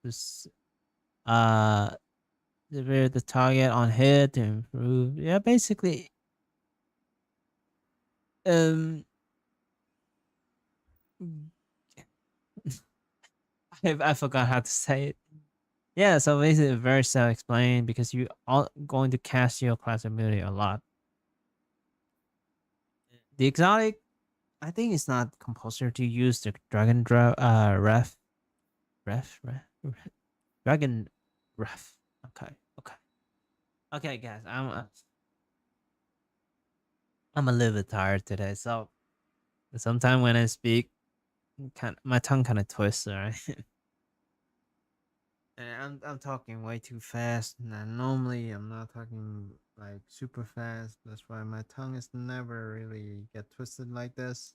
severe the target on hit to improve. Yeah, basically um I forgot how to say it. Yeah, so basically very self-explained because you are going to cast your class ability a lot. The exotic, I think it's not compulsory to use the ref, dragon ref. Okay, okay, okay, guys. I'm a little bit tired today, so sometimes when I speak, my tongue kind of twists, right? And I'm talking way too fast. And normally I'm not talking like super fast. That's why my tongue is never really get twisted like this.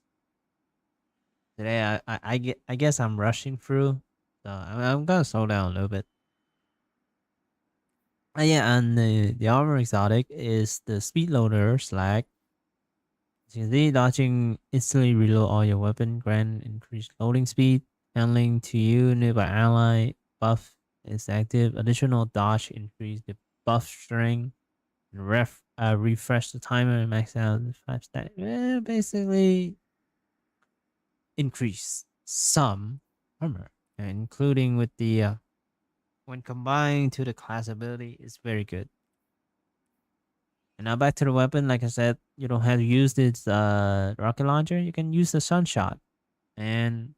Today I guess I'm rushing through, so I'm gonna slow down a little bit. Yeah, and the armor exotic is the speed loader slag. As you can see, dodging instantly reload all your weapon, grant increased loading speed, handling to you nearby ally buff is active. Additional dodge increase the buff string and refresh the timer and max out the 5 stat. Basically increase some armor, including with the when combined to the class ability is very good. And now back to the weapon. Like I said, you don't have to use this rocket launcher. You can use the sunshot, and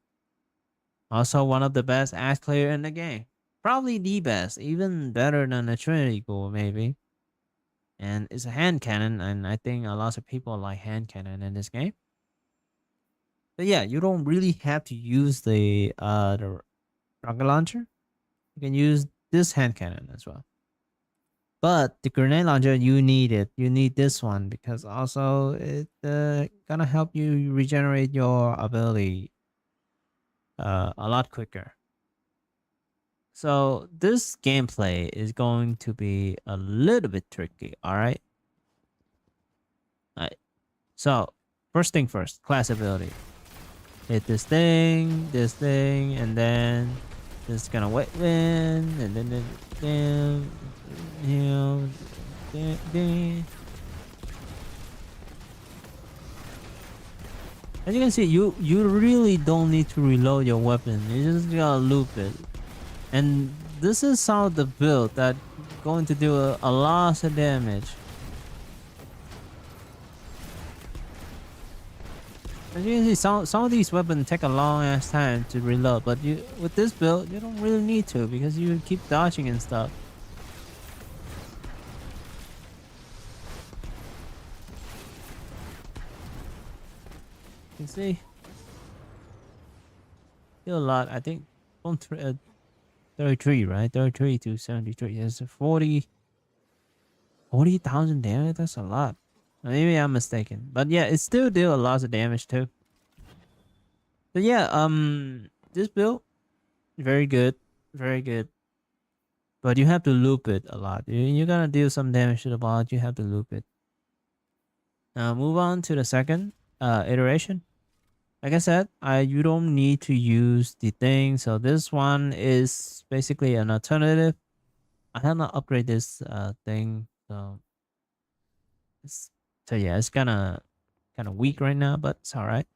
also one of the best axe clear in the game. Probably the best, even better than the Trinity Core, maybe. And it's a hand cannon, and I think a lot of people like hand cannon in this game. But yeah, you don't really have to use the rocket launcher. You can use this hand cannon as well. But the grenade launcher, you need it. You need this one because also it gonna help you regenerate your ability a lot quicker. So this gameplay is going to be a little bit tricky. All right. All right. So first thing first, class ability. Hit this thing, and then just gonna win, and then damn, damn. As you can see, you really don't need to reload your weapon. You just gotta loop it, and this is some of the build that going to do a lot of damage. As you can see, some of these weapons take a long ass time to reload, but you with this build, you don't really need to because you keep dodging and stuff. You can see, still a lot. I think from 33, right? 33 to 73. There's a 40,000 damage. That's a lot. Maybe I'm mistaken, but yeah, it still deal a lot of damage too. But yeah, this build very good, very good. But you have to loop it a lot. You're gonna deal some damage to the bot. You have to loop it. Now move on to the second iteration. Like I said, you don't need to use the thing. So this one is basically an alternative. I have not upgraded this thing, so yeah, it's kind of weak right now, but it's all right.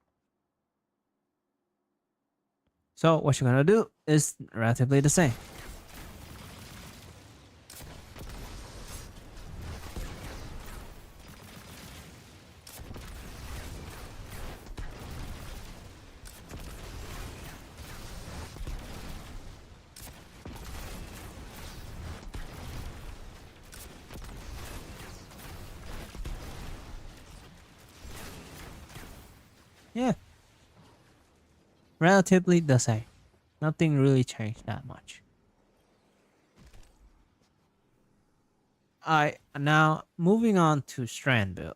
So what you're gonna do is relatively the same. Yeah, relatively the same. Nothing really changed that much. Alright, now moving on to Strand build.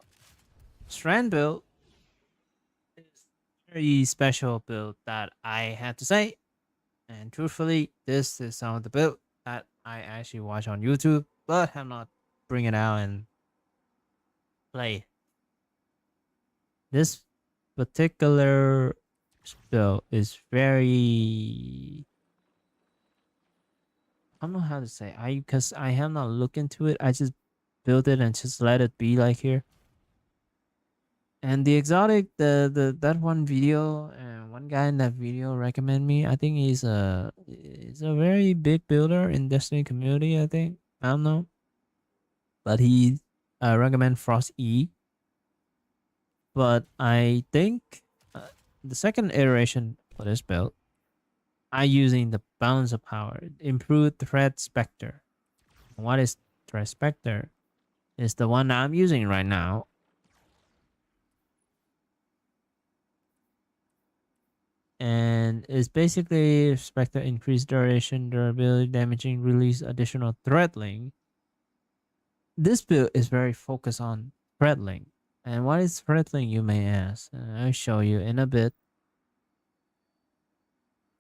Strand build is a very special build that I have to say. And truthfully, this is some of the build that I actually watch on YouTube, but have not bring it out and play. This particular spell is very, I don't know how to say. Because I have not looked into it. I just built it and just let it be like here. And the exotic, the that one video and one guy in that video recommend me. I think he's a very big builder in Destiny community. I think, I don't know, but he recommend Frost E. But I think the second iteration for this build, I using the balance of power, improved threat specter. What is threat specter? Is the one that I'm using right now. And it's basically Spectre increased duration, durability, damaging, release additional threatling. This build is very focused on threatling. And what is threatling, you may ask? I'll show you in a bit.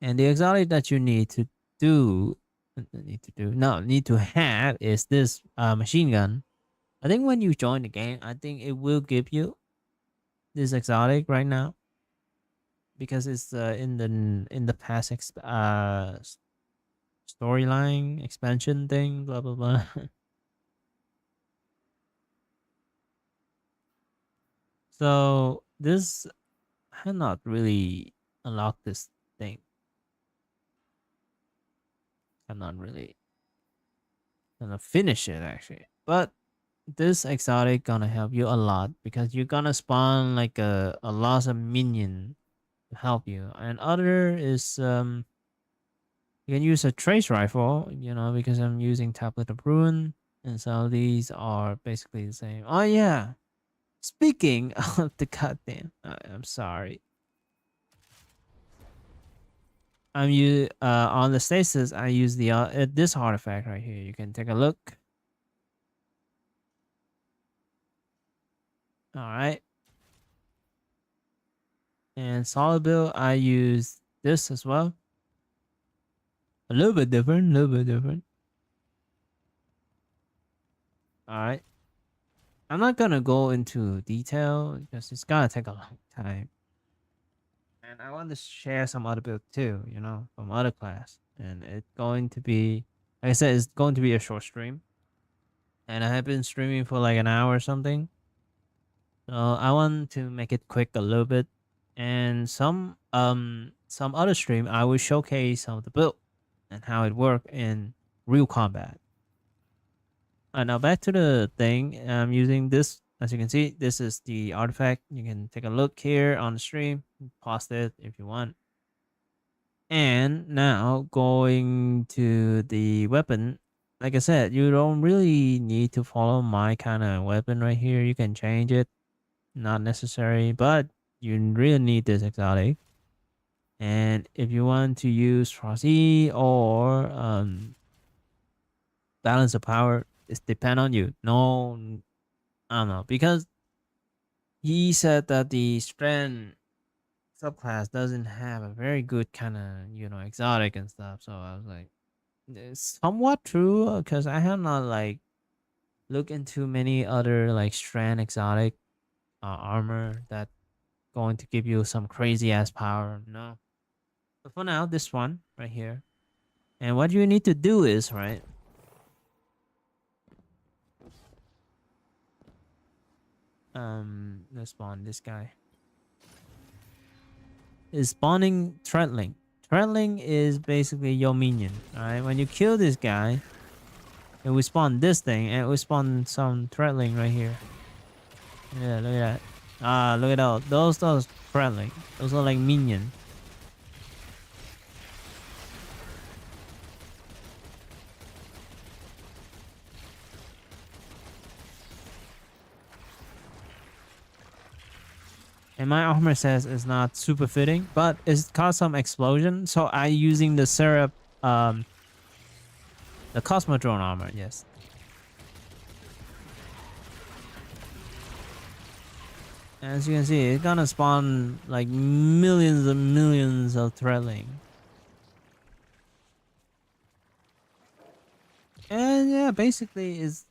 And the exotic that you need to have is this machine gun. I think when you join the game, I think it will give you this exotic right now, because it's in the past storyline expansion thing, blah blah blah. So this, I have not really unlocked this thing. I'm not really gonna finish it actually, but this exotic gonna help you a lot because you're gonna spawn like a lot of minion to help you. And other is you can use a trace rifle, because I'm using Tablet of Ruin, and so these are basically the same. Oh yeah, speaking of the goddamn, I'm sorry. On the stasis. I use the this artifact right here. You can take a look. All right. And solid build, I use this as well. A little bit different, All right. I'm not gonna go into detail because it's gonna take a long time. And I want to share some other build too, from other class. And it's going to be, like I said, it's going to be a short stream. And I have been streaming for like an hour or something. So I want to make it quick a little bit. And some other stream I will showcase some of the build and how it work in real combat. Now back to the thing. I'm using this. As you can see, this is the artifact. You can take a look here on the stream. Pause it if you want. And now going to the weapon. Like I said, you don't really need to follow my kind of weapon right here. You can change it. Not necessary, but you really need this exotic. And if you want to use Frosty or balance of power, it's depend on you. No, I don't know, because he said that the strength subclass doesn't have a very good kind of exotic and stuff. So I was like, it's somewhat true because I have not like looked into many other like strand exotic armor that going to give you some crazy ass power. No, but for now, this one right here. And what you need to do is, right, let's spawn this guy. Is spawning Threatling. Threatling is basically your minion. Alright, when you kill this guy, it will spawn this thing, and it will spawn some Threatling right here. Yeah, look at that. Ah, look at all those Threatling. Those are like minion. And my armor says it's not super fitting, but it's caused some explosion. So I using the syrup, the Cosmodrome armor. Yes. As you can see, it's gonna spawn like millions and millions of Threatling. And yeah, basically it's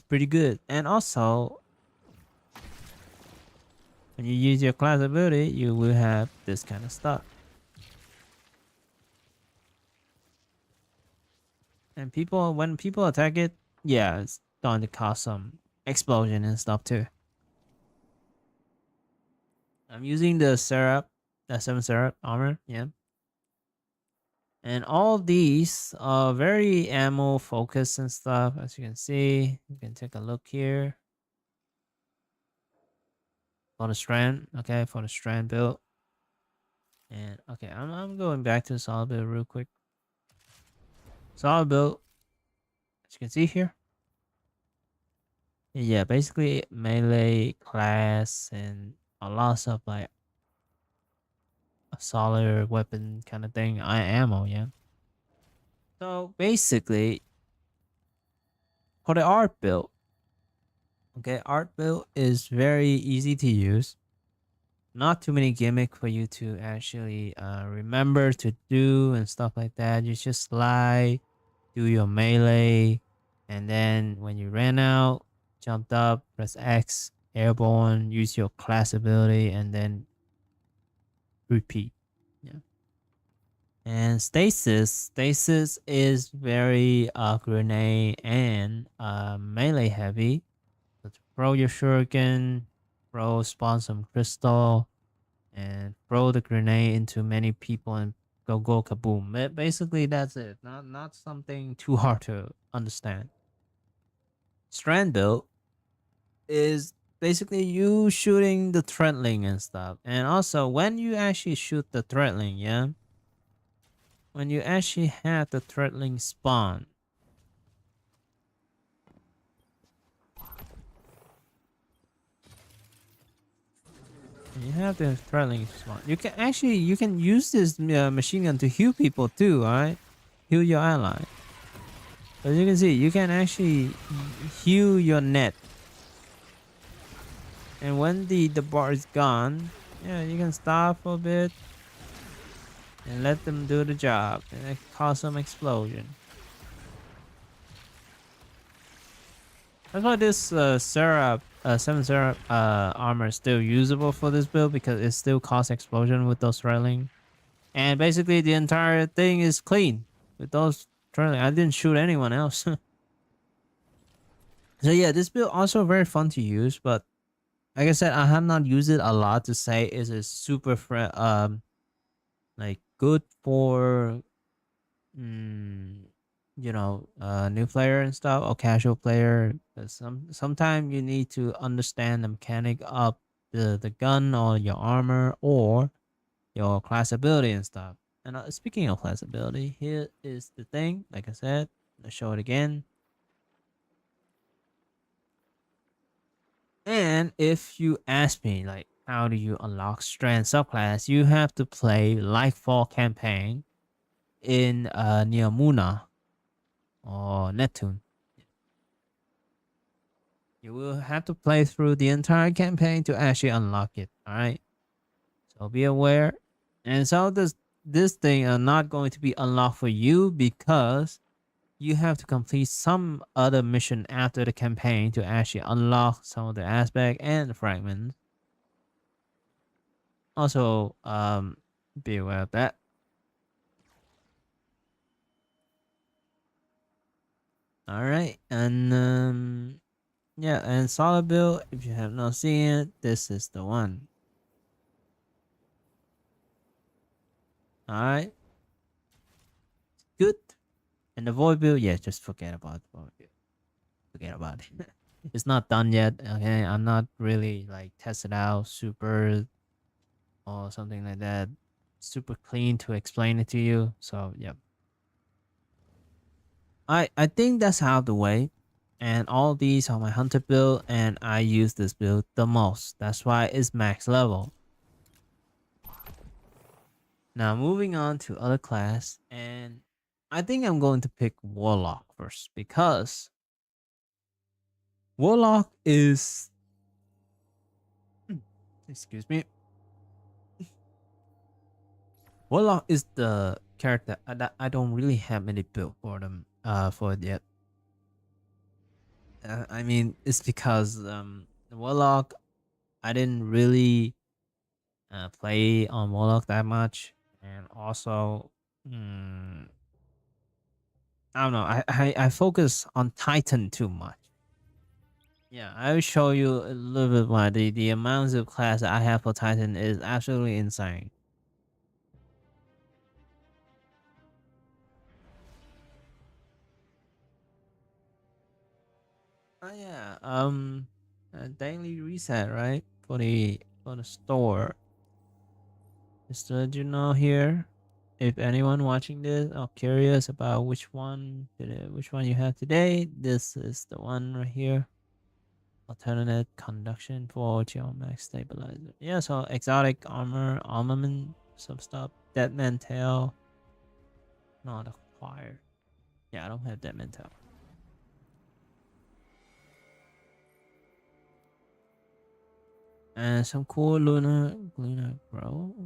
pretty good. And also when you use your class ability, you will have this kind of stuff. And when people attack it, yeah, it's going to cause some explosion and stuff too. I'm using the syrup, the 7 syrup armor, yeah. And all these are very ammo focused and stuff. As you can see, you can take a look here. For the strand, okay, for the strand build. And okay, I'm going back to the solid build real quick. Solid build, as you can see here. Yeah, basically melee class and a lot of stuff like a solid weapon kind of thing. Ammo, yeah. So basically, for the art build, okay, art build is very easy to use. Not too many gimmick for you to actually remember to do and stuff like that. You just slide, do your melee, and then when you ran out, jumped up, press X, airborne, use your class ability, and then repeat. Yeah. And stasis is very grenade and melee heavy. So to throw your shuriken, spawn some crystal, and throw the grenade into many people and go kaboom. Basically, that's it. Not something too hard to understand. Strand build is basically you shooting the threadling and stuff. And also, when you actually shoot the threadling, yeah, when you actually have the threadling spawn, when you have the threadling spawn, you can use this machine gun to heal people too, alright? Heal your ally. As you can see, you can actually heal your net. And when the bar is gone, yeah, you can stop for a bit and let them do the job and cause some explosion. That's why this syrup, 7 syrup armor is still usable for this build because it still causes explosion with those trailing. And basically the entire thing is clean with those trailing. I didn't shoot anyone else. So yeah, this build also very fun to use, but like I said, I have not used it a lot to say is it super like good for new player and stuff or casual player. Sometimes you need to understand the mechanic of the gun or your armor or your class ability and stuff. And speaking of class ability, here is the thing. Like I said, let's show it again. And if you ask me, like, how do you unlock strand subclass, you have to play Lightfall campaign in Neomuna or Neptune. You will have to play through the entire campaign to actually unlock it. All right, so be aware. And so this thing are not going to be unlocked for you because you have to complete some other mission after the campaign to actually unlock some of the aspect and the fragments. Also, be aware of that. All right, and yeah, and solid build. If you have not seen it, this is the one. All right, good. And the void build, yeah, just forget about the void build. Forget about it. It's not done yet. Okay, I'm not really like tested out super or something like that. Super clean to explain it to you. So yeah, I think that's out of the way. And all these are my hunter build, and I use this build the most. That's why it's max level. Now moving on to other class, and I think I'm going to pick Warlock first because Warlock is excuse me. Warlock is the character that I don't really have any build for them. for it yet. I mean, it's because the Warlock, I didn't really play on Warlock that much, and also, mm, I don't know. I focus on Titan too much. Yeah, I will show you a little bit why the amounts of class I have for Titan is absolutely insane. Oh yeah, daily reset, right? For the store. Just to let you know here, if anyone watching this are curious about which one you have today, this is the one right here. Alternate conduction for Geomax stabilizer. Yeah, so exotic armament, some stuff. Deadman tail, not acquired. Yeah, I don't have Deadman tail. And some cool Luna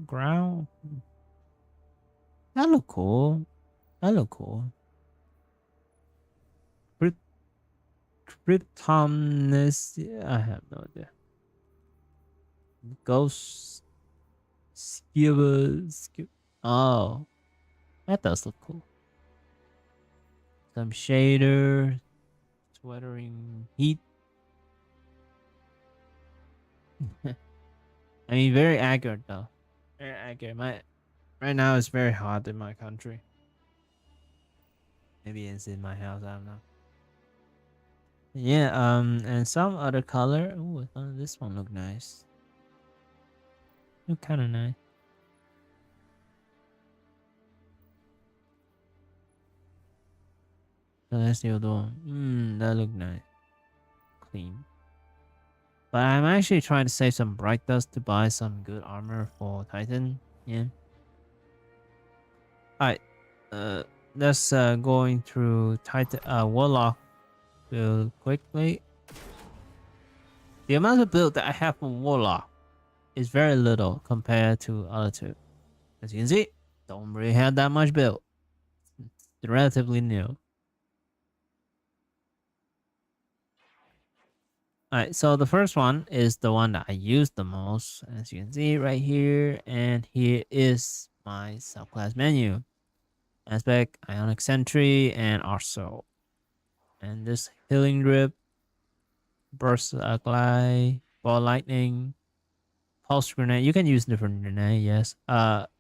growl. That look cool. That look cool. Crypt, Cryptomnus. I have no idea. Ghost Skibber. Oh, that does look cool. Some shader, sweatering heat. I mean, very accurate though. Very accurate. My right now it's very hot in my country. Maybe it's in my house. I don't know. Yeah. And some other color. Oh, this one look nice. Look kind of nice. Celestial Dawn. That look nice. Clean. But I'm actually trying to save some bright dust to buy some good armor for Titan. Yeah. Alright. Uh, let's going through Titan Warlock build quickly. The amount of build that I have for Warlock is very little compared to other two. As you can see, don't really have that much build. It's relatively new. Alright, so the first one is the one that I use the most, as you can see right here, and here is my subclass menu. Aspect, Ionic Sentry, and Arso. And this Healing Grip, Burst Glide, Ball Lightning, Pulse Grenade. You can use different grenade, yes.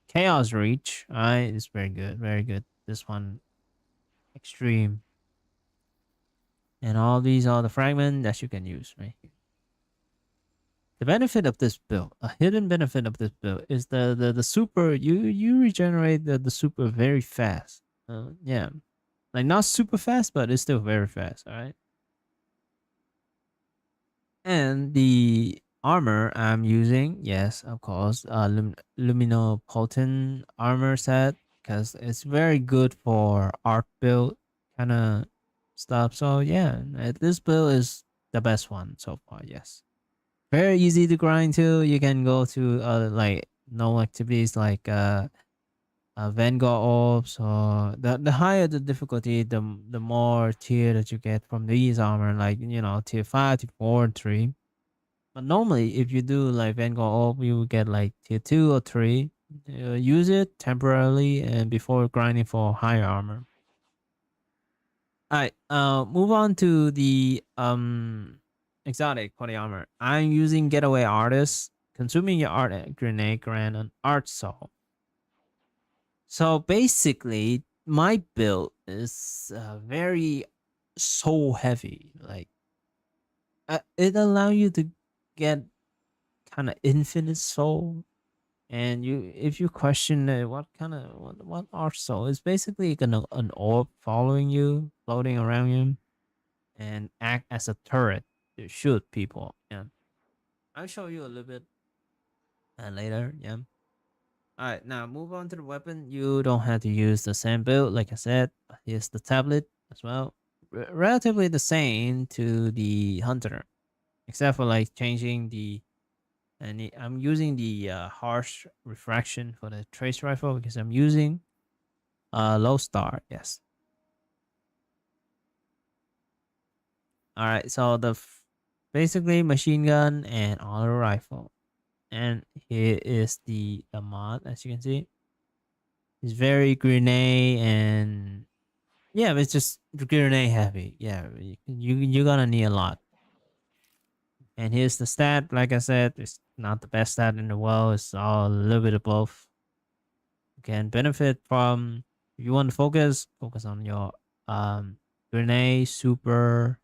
Chaos Reach, alright, it's very good, very good. This one, extreme. And all these are the fragments that you can use right here. The benefit of this build, a hidden benefit of this build, is the super. You regenerate the super very fast. Yeah, like not super fast, but it's still very fast. All right. And the armor I'm using, yes, of course, Lumino Potent armor set, because it's very good for art build kind of stuff. So yeah, this build is the best one so far. Yes. Very easy to grind too. You can go to like no activities like Vanguard orbs, or the higher the difficulty, the more tier that you get from these armor, like tier 5, tier 4, 3. But normally if you do like Vanguard orb, you will get like tier 2 or 3. Use it temporarily and before grinding for higher armor. Alright, move on to the exotic for the armor. I'm using Getaway Artist. Consuming your art grenade grant an art soul. So basically, my build is very soul heavy. Like it allow you to get kind of infinite soul, and if you question what kind of what art soul, it's basically an orb following you, floating around you, and act as a turret to shoot people. Yeah, I'll show you a little bit later. Yeah. All right, now move on to the weapon. You don't have to use the same build, like I said. Here's the tablet as well. Relatively the same to the hunter, except for like changing I'm using the harsh refraction for the trace rifle because I'm using low star. Yes. All right, so basically machine gun and auto rifle, and here is the mod. As you can see, it's very grenade and yeah, but it's just grenade heavy. Yeah, you're gonna need a lot. And here's the stat. Like I said, it's not the best stat in the world. It's all a little bit of both. You can benefit from if you want to focus on your grenade, super,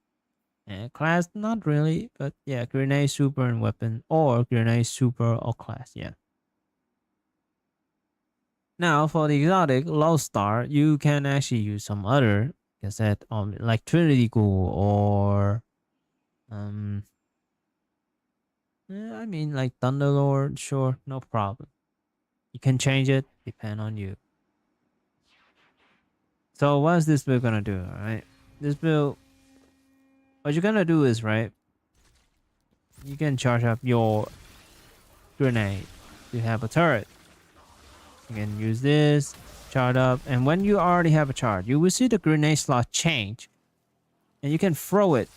and class. Not really, but yeah, grenade, super, and weapon, or grenade, super, or class. Yeah. Now for the exotic low star, you can actually use some other cassette like Trinity Ghoul or um I mean like Thunderlord, sure, no problem. You can change it, depend on you. So what is this build gonna do? Alright. This build, what you're gonna do is right, you can charge up your grenade to have a turret. You can use this, charge up, and when you already have a charge, you will see the grenade slot change. And you can throw it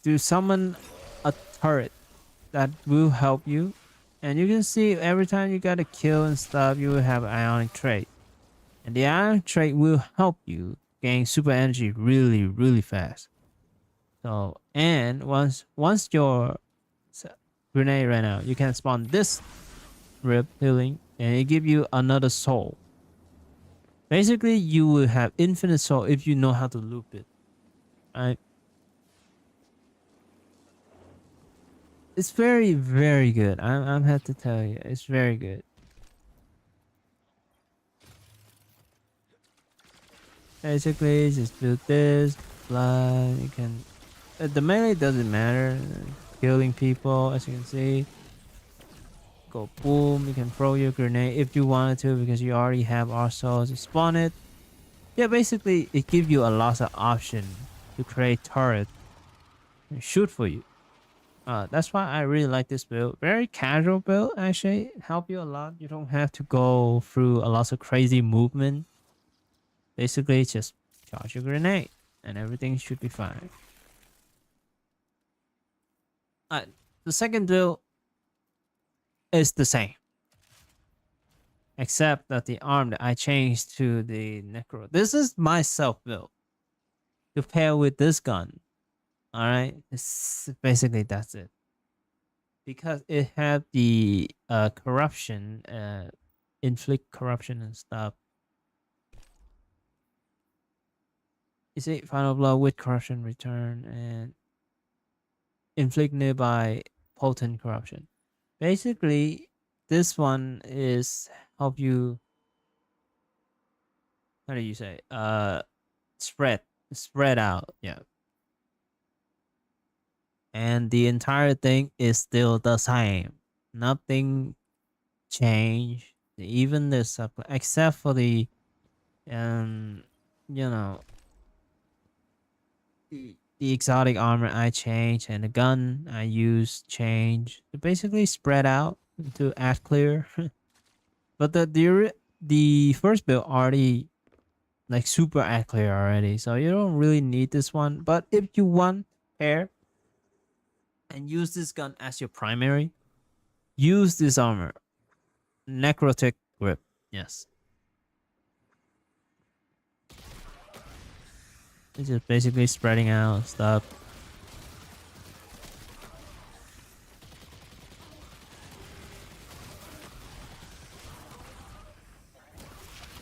to summon a turret that will help you. And you can see every time you got a kill and stuff, you will have ionic trait. And the ionic trait will help you gain super energy really, really fast. So, and once your grenade ran out, you can spawn this rip healing and it give you another soul. Basically, you will have infinite soul if you know how to loop it. Right? It's very, very good. I'm have to tell you, it's very good. Basically, just build this, fly. You can. The melee doesn't matter. Killing people, as you can see. Go boom. You can throw your grenade if you wanted to because you already have arsenals. You spawn it. Yeah, basically, it gives you a lot of option to create turret and shoot for you. That's why I really like this build. Very casual build, actually. Help you a lot. You don't have to go through a lot of crazy movement. Basically, just charge your grenade and everything should be fine. The second build is the same. Except that the arm that I changed to the Necro. This is my self build. To pair with this gun. Alright? Basically, that's it. Because it had the corruption, inflict corruption and stuff. You see, final blow with corruption return and inflict nearby potent corruption. Basically, this one is help you. How do you say? Spread out. Yeah. And the entire thing is still the same. Nothing changed. Even the supply, except for the, you know, the exotic armor I changed and the gun I used changed. It basically spread out to add clear. But the first build already like super add clear already, so you don't really need this one. But if you want pair and use this gun as your primary, use this armor. Necrotic grip. Yes. It's just basically spreading out stuff.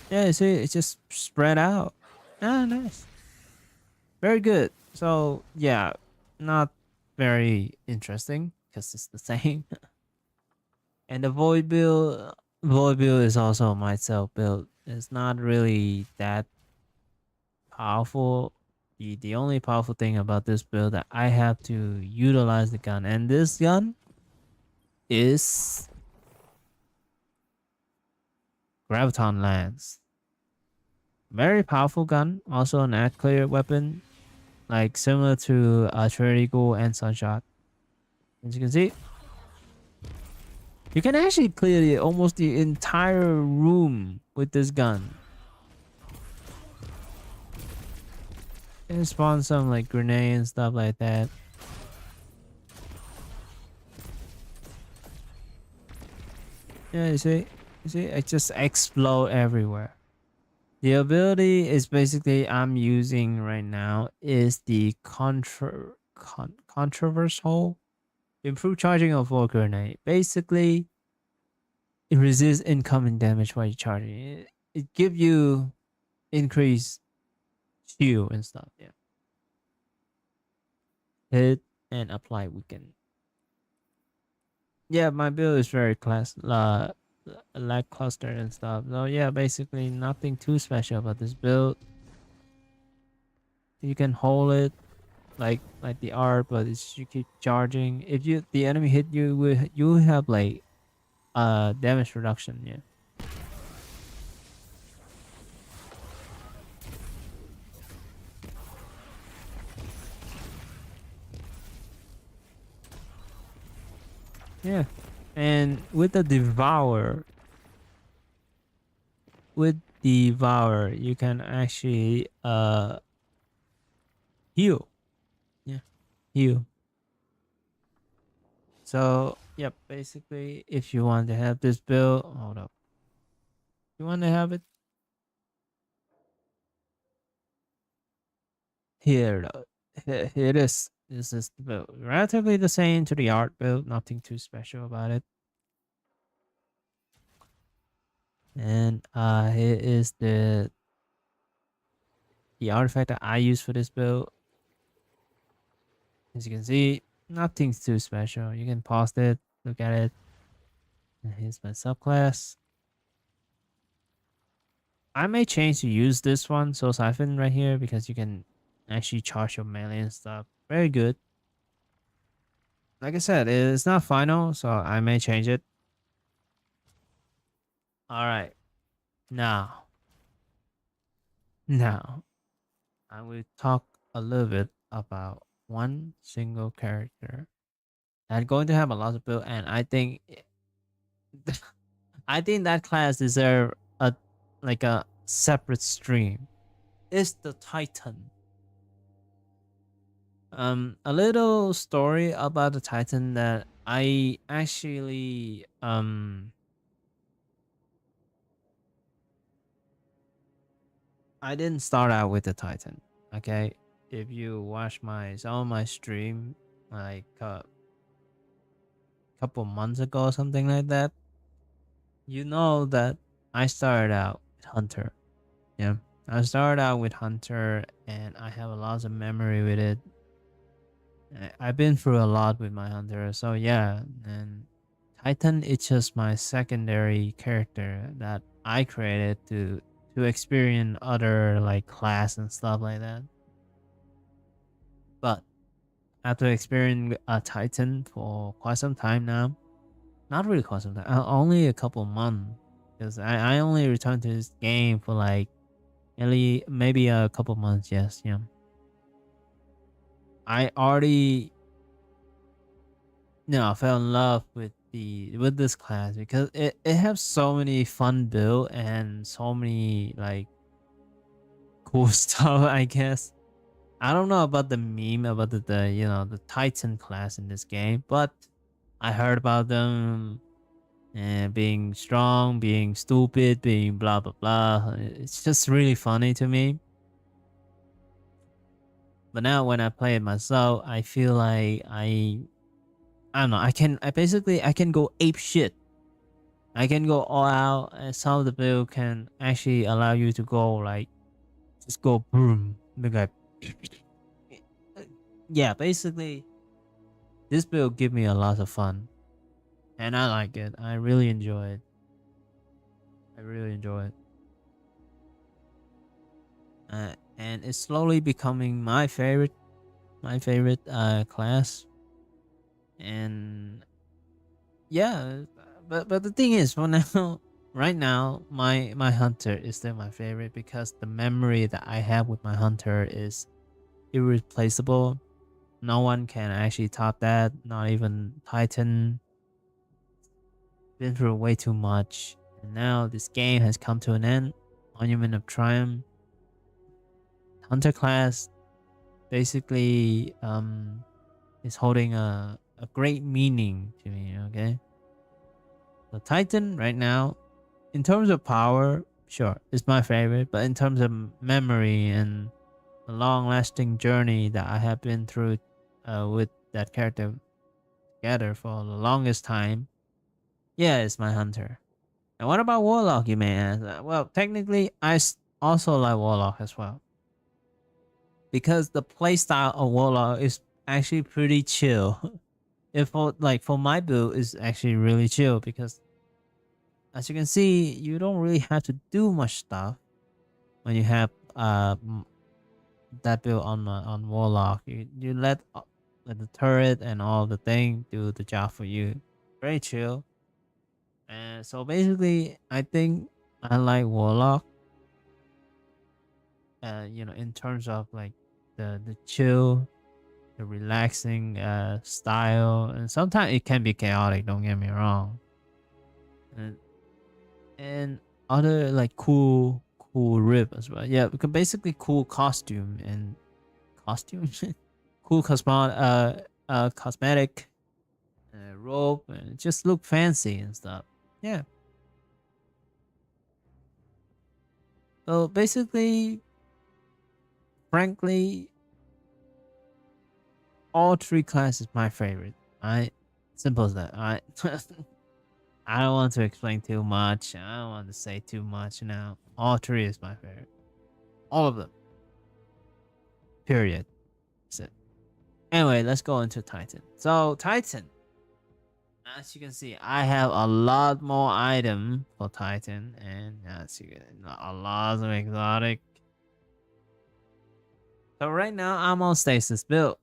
Yeah, you see, it's just spread out. Ah, nice. Very good. So, yeah, not very interesting because it's the same. And the void build is also my self build. It's not really that powerful. The only powerful thing about this build that I have to utilize the gun, and this gun is Graviton Lance. Very powerful gun, also an add clear weapon, like similar to Trinity Ghoul and Sunshot. As you can see, you can actually clear almost the entire room with this gun. and spawn some like grenade and stuff like that. Yeah, you see, it just explode everywhere. The ability is basically I'm using right now is the controversial improve charging of war grenade. Basically, it resists incoming damage while you're charging. It give you increased shield and stuff. Yeah, hit and apply weaken. Yeah, my build is very lackluster and stuff. So yeah, basically nothing too special about this build. You can hold it like the art, but it's you keep charging. If you the enemy hit you, you have like damage reduction. Yeah. Yeah. And with the devour, you can actually heal. Yeah, heal. So yep, basically, if you want to have this build, hold up. You want to have it here. Here it is. This is the build. Relatively the same to the art build. Nothing too special about it. And here is the artifact that I use for this build. As you can see, nothing too special. You can pause it, look at it. And here's my subclass. I may change to use this one, Soul Siphon right here, because you can actually charge your melee and stuff. Very good. Like I said, it's not final, so I may change it. Alright. Now, now, I will talk a little bit about one single character. I'm going to have a lot of build, and I think I think that class deserve a like a separate stream. It's the Titan. A little story about the Titan that I actually I didn't start out with the Titan. Okay, if you watch some of my stream like a couple months ago or something like that, you know that I started out with Hunter. Yeah, I started out with Hunter, and I have a lot of memory with it. I've been through a lot with my Hunter, so yeah. And Titan is just my secondary character that I created to experience other like class and stuff like that. But after experiencing a Titan for quite some time now, not really quite some time, only a couple months, because I only returned to this game for like maybe a couple months. Yes, yeah. I already fell in love with this class because it has so many fun build and so many like cool stuff, I guess. I don't know about the meme about the Titan class in this game, but I heard about them and being strong, being stupid, being blah blah blah. It's just really funny to me. But now when I play it myself, I feel like I don't know. I can go ape shit. I can go all out, and some of the build can actually allow you to go like just go boom, like yeah. Basically, this build give me a lot of fun, and I like it. I really enjoy it. I really enjoy it, and it's slowly becoming my favorite class. And yeah, but the thing is, for now, right now, my hunter is still my favorite because the memory that I have with my hunter is irreplaceable. No one can actually top that. Not even Titan. Been through way too much, and now this game has come to an end. Monument of Triumph, Hunter class. basically is holding a great meaning to me. Okay, the Titan right now, in terms of power, sure, it's my favorite. But in terms of memory and the long-lasting journey that I have been through with that character together for the longest time, yeah, it's my Hunter. And what about Warlock, you may ask? Well, technically, also like Warlock as well. Because the playstyle of Warlock is actually pretty chill. If for like for my build is actually really chill because as you can see, you don't really have to do much stuff when you have that build on Warlock. You let the turret and all the thing do the job for you. Very chill. And so basically, I think I like Warlock. In terms of like the chill, the relaxing style, and sometimes it can be chaotic. Don't get me wrong. And other like cool rip as well. Yeah, because basically cool costume and costume, cool cosmetic robe, and just look fancy and stuff. Yeah. So basically, frankly, all three classes my favorite. I simple as that. I I don't want to explain too much. I don't want to say too much now. All three is my favorite. All of them. Period. That's it. Anyway, let's go into Titan. So Titan, as you can see, I have a lot more item for Titan, and as you can, a lot of exotic. So right now I'm on stasis build,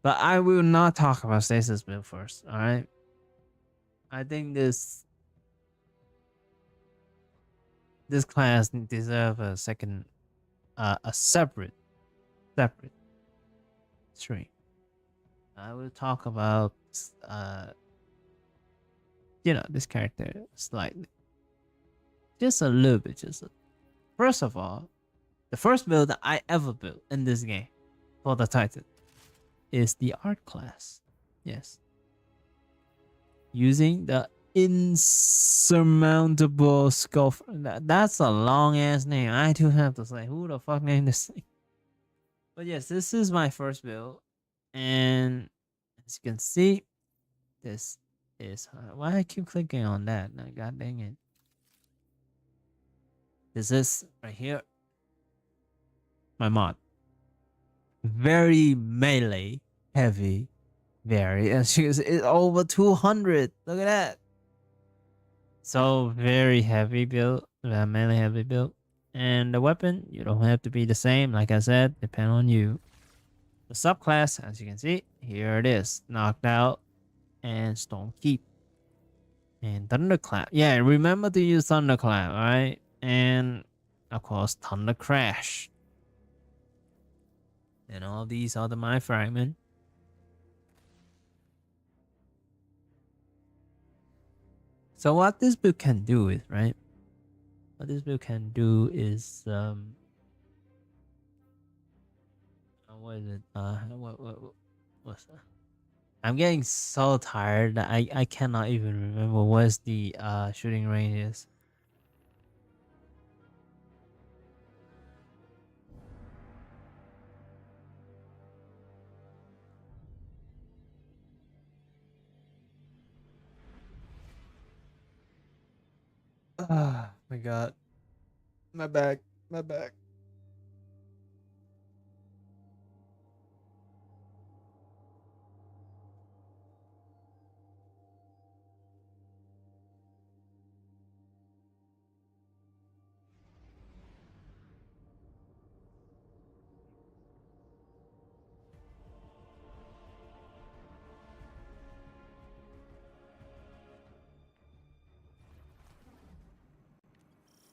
but I will not talk about stasis build first. All right. I think this class deserve a second, a separate stream. I will talk about this character slightly, just a little bit. First of all, the first build that I ever built in this game for the Titan is the art class. Yes, using the insurmountable scope. That's a long ass name. I do have to say, who the fuck named this thing? But yes, this is my first build, and as you can see, this is why I keep clicking on that. Now, god dang it! This is right here. My mod, very melee heavy, very as you can see, it's over 200. Look at that. So very heavy build, melee heavy build. And the weapon, you don't have to be the same. Like I said, depend on you. The subclass, as you can see, here it is. Knocked out and Storm Keep. And Thunderclap. Yeah, remember to use Thunderclap, alright? And of course, Thunder Crash. And all these are the My Fragment. So what this build can do is, right? What this build can do is what is it? What's that? I'm getting so tired that I cannot even remember where's the shooting range is. Oh my god. My back. My back.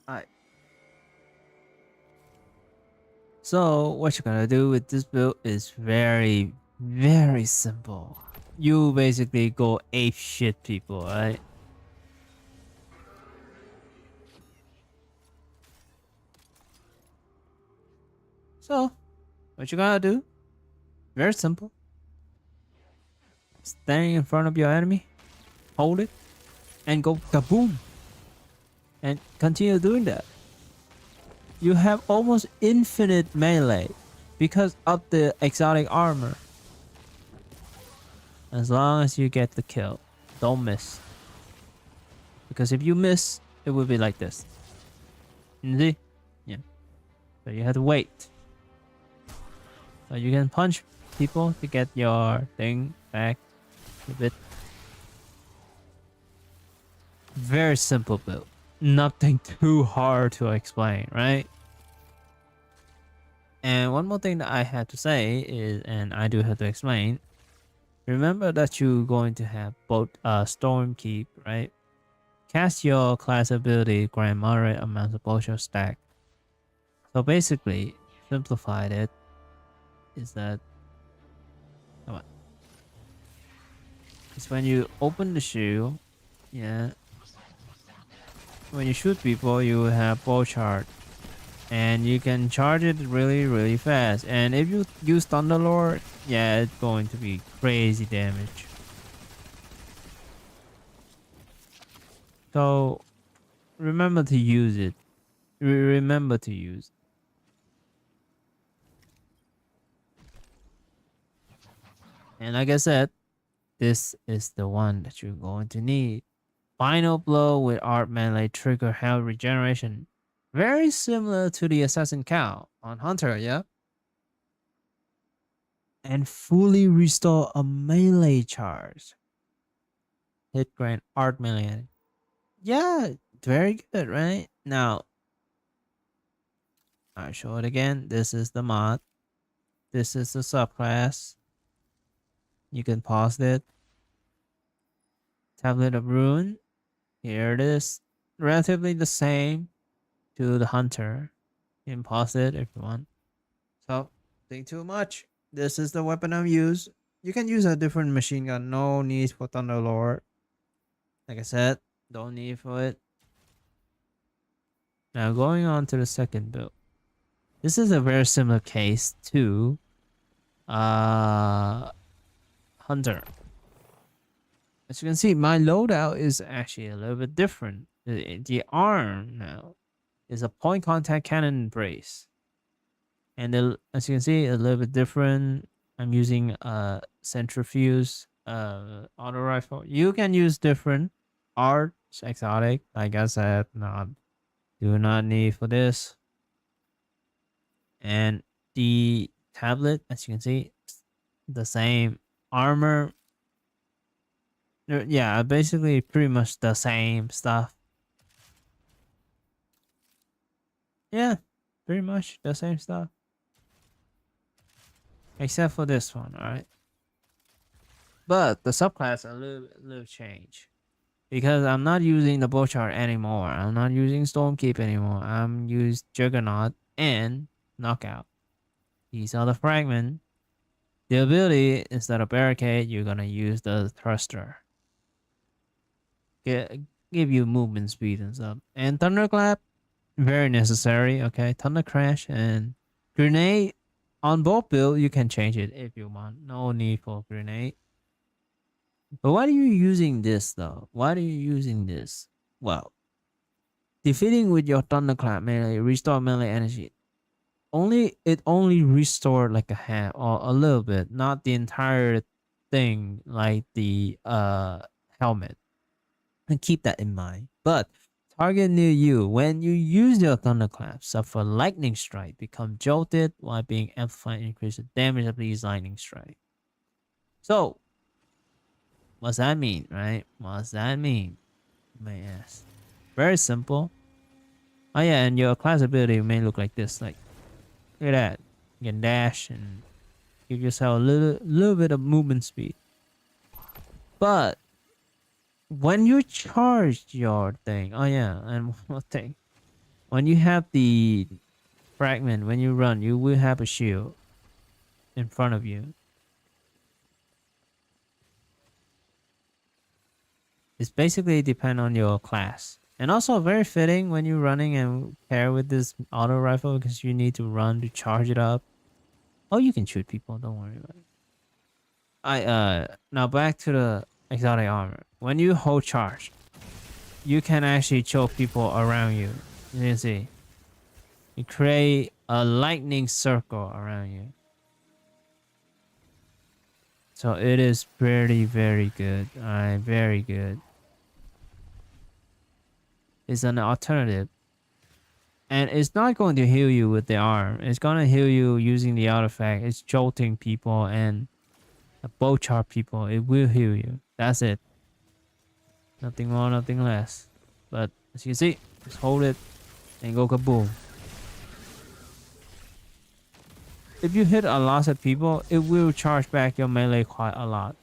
Alright. So what you're gonna do with this build is very simple. You basically go ape shit people, right? So what you gonna do Very simple. Standing in front of your enemy, hold it, and go kaboom. And continue doing that. You have almost infinite melee because of the exotic armor. As long as you get the kill, don't miss. Because if you miss, it will be like this. You see? Yeah. So you have to wait. So you can punch people to get your thing back a bit. Very simple build. Nothing too hard to explain, right? And one more thing that I had to say is, and I do have to explain, remember that you're going to have both Stormkeep, right? Cast your class ability, grant moderate amounts of potion stack. So basically, simplified it is that, come on, it's when you open the shield, yeah. When you shoot people, you have bow charge, and you can charge it really fast. And if you use Thunderlord, yeah, it's going to be crazy damage. So remember to use it. Remember to use. And like I said, this is the one that you're going to need. Final blow with art melee trigger health regeneration. Very similar to the Assassin Cow on Hunter, yeah? And fully restore a melee charge. Hit grant art melee. Yeah, very good, right? Now, I'll show it again. This is the mod. This is the subclass. You can pause it. Tablet of Ruin. Here it is. Relatively the same to the Hunter. You can pause it if you want. So, think too much. This is the weapon I'm use. You can use a different machine gun. No need for Thunderlord. Like I said, don't need for it. Now going on to the second build. This is a very similar case to Hunter. As you can see, my loadout is actually a little bit different. The arm now is a point contact cannon brace. And as you can see, a little bit different. I'm using a centrifuge auto rifle. You can use different arts, exotic. Like I said, do not need for this. And the tablet, as you can see, the same armor. Yeah, basically pretty much the same stuff. Yeah, pretty much the same stuff. Except for this one, alright? But the subclass a little change. Because I'm not using the Bowchart anymore. I'm not using Stormkeep anymore. I'm using Juggernaut and Knockout. These are the fragment. The ability, instead of Barricade, you're gonna use the Thruster. Give you movement speed and stuff. And Thunderclap, very necessary, okay? Thunder Crash and Grenade. On both build, you can change it if you want. No need for Grenade. But why are you using this though? Why are you using this? Well, defeating with your Thunderclap melee, restore melee energy. It only restore like a half or a little bit, not the entire thing like the helmet. And keep that in mind. But target near you, when you use your Thunderclap, suffer lightning strike, become jolted while being amplified, increase the damage of these lightning strike. So what's that mean, right? What's that mean? You may ask. Very simple. Oh yeah, and your class ability may look like this. Like, look at that. You can dash and give yourself a little bit of movement speed. But when you charge your thing, oh yeah, and one more thing. When you have the fragment, when you run, you will have a shield in front of you. It's basically depend on your class. And also very fitting when you're running and pair with this auto rifle because you need to run to charge it up. Oh, you can shoot people. Don't worry about it. Now back to the exotic armor. When you hold charge, you can actually choke people around you. You can see. You create a lightning circle around you. So it is pretty very good. Alright, very good. It's an alternative. And it's not going to heal you with the arm. It's gonna heal you using the artifact. It's jolting people and bow chart people. It will heal you. That's it. Nothing more, nothing less. But as you can see, just hold it and go kaboom. If you hit a lot of people, it will charge back your melee quite a lot.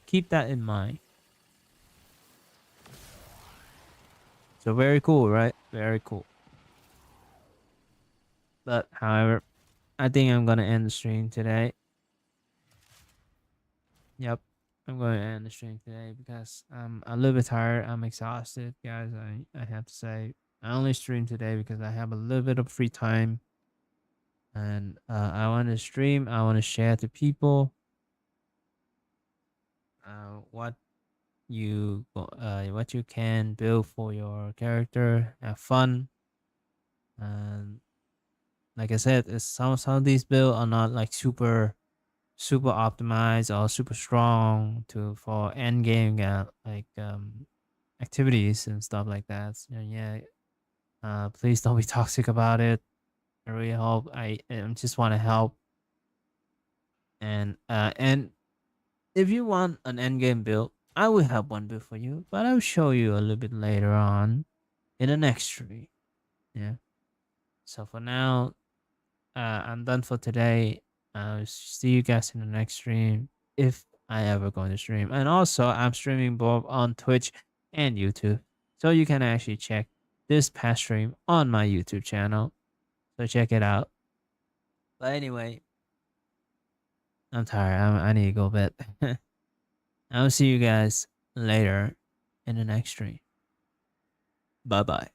Keep that in mind. So very cool, right? Very cool. But however, I think I'm gonna end the stream today. Yep, I'm going to end the stream today because I'm a little bit tired. I'm exhausted, guys. I have to say, I only stream today because I have a little bit of free time, and I want to stream. I want to share to people what what you can build for your character. Have fun, and like I said, it's some of these builds are not like super optimized or super strong to for end game like activities and stuff like that. So, yeah, please don't be toxic about it. I really hope I just want to help, and if you want an end game build, I will have one build for you, but I'll show you a little bit later on in the next stream. Yeah. So for now, I'm done for today. I'll see you guys in the next stream if I ever go to stream. And also, I'm streaming both on Twitch and YouTube. So you can actually check this past stream on my YouTube channel. So check it out. But anyway, I'm tired. I need to go bed. I'll see you guys later in the next stream. Bye bye.